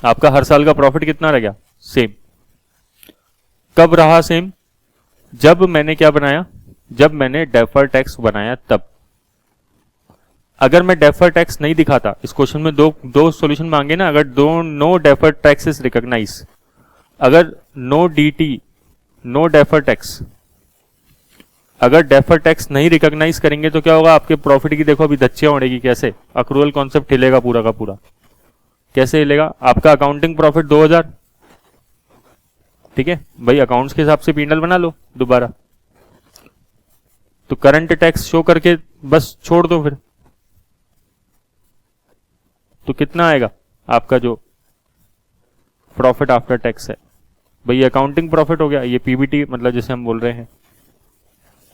आपका हर साल का प्रॉफिट कितना रह गया, सेम। कब रहा सेम, जब मैंने क्या बनाया, जब मैंने डेफर्ड टैक्स बनाया तब। अगर मैं डेफर्ड टैक्स नहीं दिखाता, इस क्वेश्चन में दो सॉल्यूशन मांगे ना, अगर no deferred tax is recognise, अगर no DT no deferred tax, अगर डेफर्ड टैक्स नहीं रिकॉग्नाइज करेंगे तो क्या होगा, आपके प्रॉफिट की देखो अभी धच्चियां उड़ेगी। कैसे, अक्रूवल कॉन्सेप्ट हिलेगा पूरा का पूरा। कैसे हिलेगा, आपका अकाउंटिंग प्रॉफिट 2000, ठीक है भाई, अकाउंट्स के हिसाब से P&L बना लो दोबारा। तो करंट टैक्स शो करके बस छोड़ दो फिर, तो कितना आएगा आपका जो प्रॉफिट आफ्टर टैक्स है। भाई अकाउंटिंग प्रॉफिट हो गया, ये PBT मतलब जैसे हम बोल रहे हैं,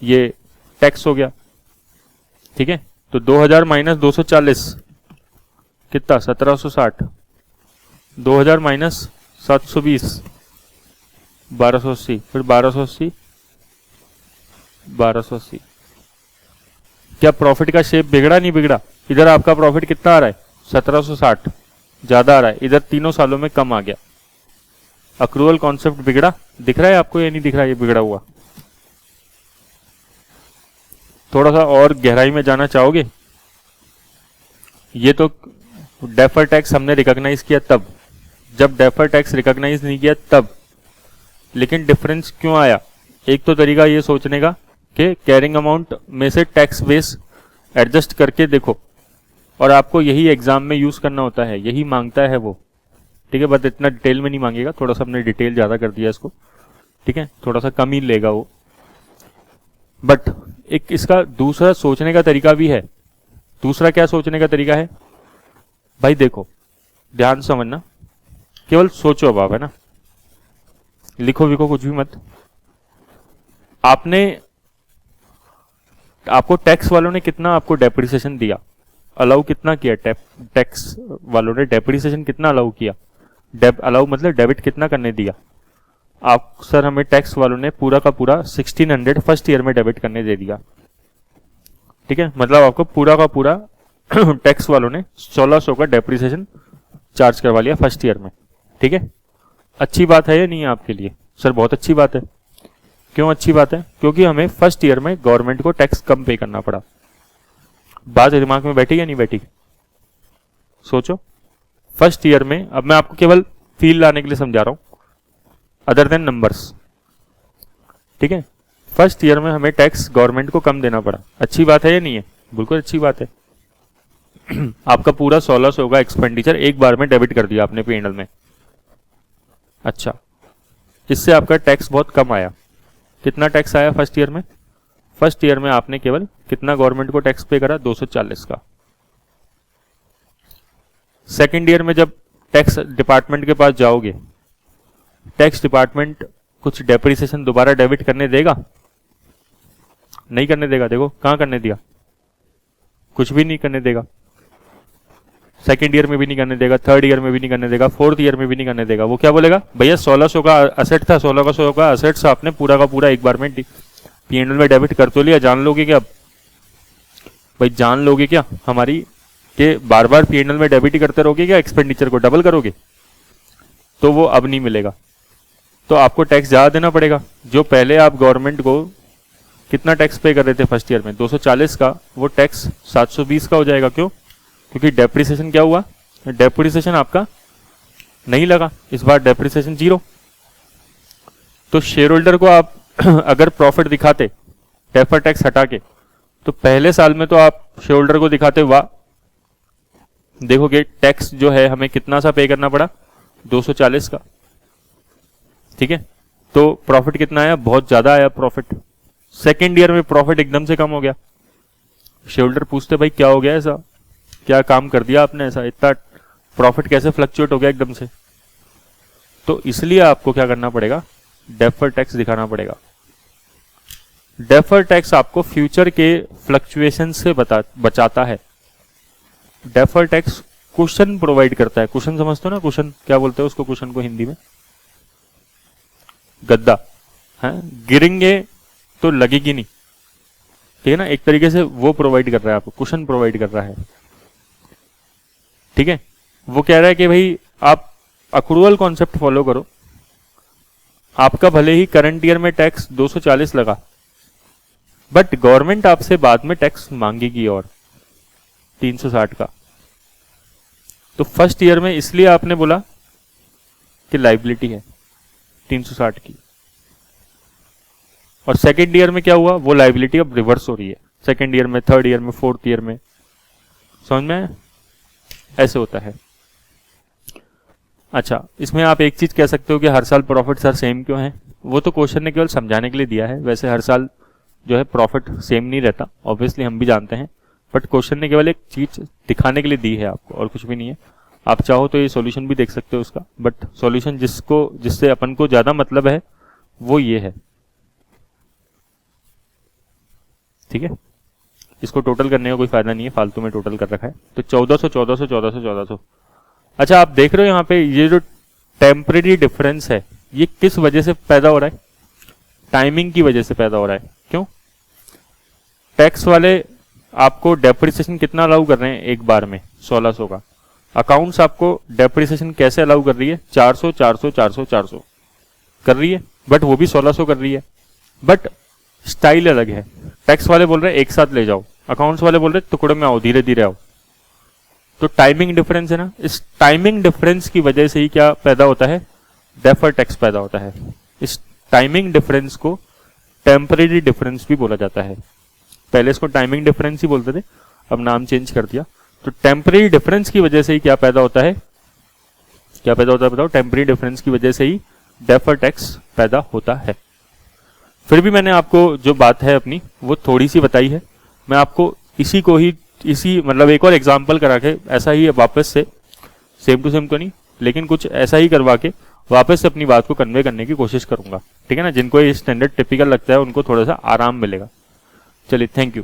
ये टैक्स हो गया। ठीक है, तो 2000 माइनस 240 कितना, 1760। 2000 माइनस 720 1280, फिर 1280 1280। क्या प्रॉफिट का शेप बिगड़ा नहीं बिगड़ा, इधर आपका प्रॉफिट कितना आ रहा है, 1760 ज्यादा आ रहा है, इधर तीनों सालों में कम आ गया। अक्रूवल कॉन्सेप्ट बिगड़ा, दिख रहा है आपको या नहीं दिख रहा है, ये बिगड़ा हुआ। थोड़ा सा और गहराई में जाना चाहोगे, ये तो डेफर्ड टैक्स हमने रिकॉग्नाइज किया तब, जब डेफर्ड टैक्स रिकॉग्नाइज नहीं किया तब। लेकिन डिफरेंस क्यों आया, एक तो तरीका ये सोचने का के कैरिंग अमाउंट में से टैक्स बेस एडजस्ट करके देखो, और आपको यही एग्जाम में यूज करना होता है, यही मांगता है वो, ठीक है। बट इतना डिटेल में नहीं मांगेगा, थोड़ा सा हमने डिटेल ज्यादा कर दिया इसको, ठीक है, थोड़ा सा कम ही लेगा वो। बट एक इसका दूसरा सोचने का तरीका भी है। दूसरा क्या सोचने का तरीका है भाई, देखो ध्यान से समझना, केवल सोचो अब आप, है ना, लिखो विखो कुछ भी मत। आपको टैक्स वालों ने कितना आपको डेप्रिसिएशन दिया, अलाउ कितना किया, टैक्स वालों ने डेप्रिसिएशन कितना अलाउ किया, अलाउ मतलब डेबिट कितना करने दिया। आप सर हमें टैक्स वालों ने पूरा का पूरा 1600 फर्स्ट ईयर में डेबिट करने दे दिया, ठीक है, मतलब आपको पूरा का पूरा टैक्स वालों ने 1600 का डेप्रिसिएशन चार्ज करवा लिया फर्स्ट ईयर में, ठीक है। अच्छी बात है या नहीं है आपके लिए? सर बहुत अच्छी बात है। क्यों अच्छी बात है? क्योंकि हमें फर्स्ट ईयर में गवर्नमेंट को टैक्स कम पे करना पड़ा। बात दिमाग में बैठी या नहीं बैठी? सोचो, फर्स्ट ईयर में, अब मैं आपको केवल फील लाने के लिए समझा रहा हूं, अदर देन नंबर्स, ठीक है। फर्स्ट ईयर में हमें टैक्स गवर्नमेंट को कम देना पड़ा। अच्छी बात है या नहीं है? बिल्कुल अच्छी बात है। आपका पूरा 1600 का एक्सपेंडिचर एक बार में डेबिट कर दिया आपने P&L में। अच्छा, इससे आपका टैक्स बहुत कम आया। कितना टैक्स आया फर्स्ट ईयर में? फर्स्ट ईयर में आपने केवल कितना गवर्नमेंट को टैक्स पे करा? 240 का। सेकेंड ईयर में जब टैक्स डिपार्टमेंट के पास जाओगे, टैक्स डिपार्टमेंट कुछ डेप्रिसिएशन दोबारा डेबिट करने देगा? नहीं करने देगा। देखो कहां करने दिया, कुछ भी नहीं करने देगा। सेकेंड ईयर में भी नहीं करने देगा, थर्ड ईयर में भी नहीं करने देगा, फोर्थ ईयर में भी नहीं करने देगा। वो क्या बोलेगा, भैया 1600 का असेट था, 1600 का असेट्स आपने पूरा का पूरा एक बार में P&L में डेबिट कर तो लिया, जान लोगे क्या? भाई जान लोगे क्या हमारी कि बार बार P&L में डेबिट ही करते रहोगे क्या? एक्सपेंडिचर को डबल करोगे? तो वो अब नहीं मिलेगा। तो आपको टैक्स ज्यादा देना पड़ेगा। जो पहले आप गवर्नमेंट को कितना टैक्स पे कर रहे थे फर्स्ट ईयर में 240 का, वो टैक्स 720 का हो जाएगा। क्यों? क्योंकि डेप्रिसिएशन क्या हुआ, डेप्रिसिएशन आपका नहीं लगा, इस बार डेप्रिसिएशन 0। तो शेयर होल्डर को आप अगर प्रॉफिट दिखाते डेफर टैक्स हटा के, तो पहले साल में तो आप शेयर होल्डर को दिखाते, वाह देखोगे टैक्स जो है हमें कितना सा पे करना पड़ा, 240 का, ठीक है। तो प्रॉफिट कितना आया? बहुत ज्यादा आया प्रॉफिट। सेकेंड ईयर में प्रॉफिट एकदम से कम हो गया। शेयर होल्डर पूछते भाई क्या हो गया, ऐसा क्या काम कर दिया आपने, ऐसा इतना प्रॉफिट कैसे फ्लक्चुएट हो गया एकदम से? तो इसलिए आपको क्या करना पड़ेगा, डेफर टैक्स दिखाना पड़ेगा। डेफर टैक्स आपको फ्यूचर के फ्लक्चुएशन से बचाता है। डेफर टैक्स कुशन प्रोवाइड करता है। कुशन समझते हो ना, कुशन क्या बोलते हैं उसको, कुशन को हिंदी में? गद्दा है, गिरेंगे तो लगेगी नहीं, ठीक है ना, एक तरीके से वो प्रोवाइड कर रहा है आपको, कुशन प्रोवाइड कर रहा है, ठीक है। वो कह रहा है कि भाई आप अक्रूवल कॉन्सेप्ट फॉलो करो, आपका भले ही करंट ईयर में टैक्स 240 लगा, बट गवर्नमेंट आपसे बाद में टैक्स मांगेगी और 360 का। तो फर्स्ट ईयर में इसलिए आपने बोला कि लाइबिलिटी है 360 की, और सेकेंड ईयर में क्या हुआ, वो लाइबिलिटी अब रिवर्स हो रही है। सेकेंड ईयर में, थर्ड ईयर में, फोर्थ ईयर में, समझ में? ऐसे होता है। अच्छा, इसमें आप एक चीज कह सकते हो कि हर साल प्रॉफिट सर सेम क्यों है? वो तो क्वेश्चन ने केवल समझाने के लिए दिया है। वैसे हर साल जो है प्रॉफिट सेम नहीं रहता, ऑब्वियसली हम भी जानते हैं, बट क्वेश्चन ने केवल एक चीज दिखाने के लिए दी है आपको, और कुछ भी नहीं है। आप चाहो तो ये सॉल्यूशन भी देख सकते हो उसका, बट सॉल्यूशन जिससे अपन को ज्यादा मतलब है वो ये है, ठीक है। इसको टोटल करने का कोई फायदा नहीं है, फालतू में टोटल कर रखा है। तो 1400 1400 1400 1400। अच्छा, आप देख रहे हो यहाँ पे ये जो टेम्परेरी डिफरेंस है, ये किस वजह से पैदा हो रहा है? टाइमिंग की वजह से पैदा हो रहा है। क्यों? टैक्स वाले आपको डेप्रिसिएशन कितना अलाउ कर रहे हैं एक बार में? 1600 का। अकाउंट्स आपको डेप्रिसिएशन कैसे अलाउ कर रही है? 400 400 400 400 कर रही है, बट वो भी 1600 कर रही है, बट स्टाइल अलग है। टैक्स वाले बोल रहे हैं एक साथ ले जाओ, अकाउंट्स वाले बोल रहे हैं टुकड़े में आओ, धीरे धीरे आओ। तो टाइमिंग डिफरेंस है ना, इस टाइमिंग डिफरेंस की वजह से ही क्या पैदा होता है? डेफर टैक्स पैदा होता है। इस टाइमिंग डिफरेंस को टेम्परेरी डिफरेंस भी बोला जाता है। पहले इसको टाइमिंग डिफरेंस ही बोलते थे, अब नाम चेंज कर दिया। तो टेम्परेरी डिफरेंस की वजह से ही क्या पैदा होता है, क्या पैदा होता है बताओ? टेम्परेरी डिफरेंस की वजह से ही डेफर्ड टैक्स पैदा होता है। फिर भी मैंने आपको जो बात है अपनी वो थोड़ी सी बताई है, मैं आपको इसी को ही मतलब एक और एग्जाम्पल करा के ऐसा ही वापस से सेम टू सेम तो नहीं लेकिन कुछ ऐसा ही करवा के वापस से अपनी बात को कन्वे करने की कोशिश करूंगा, ठीक है ना। जिनको ये स्टैंडर्ड टिपिकल लगता है उनको थोड़ा सा आराम मिलेगा। चलिए, थैंक यू।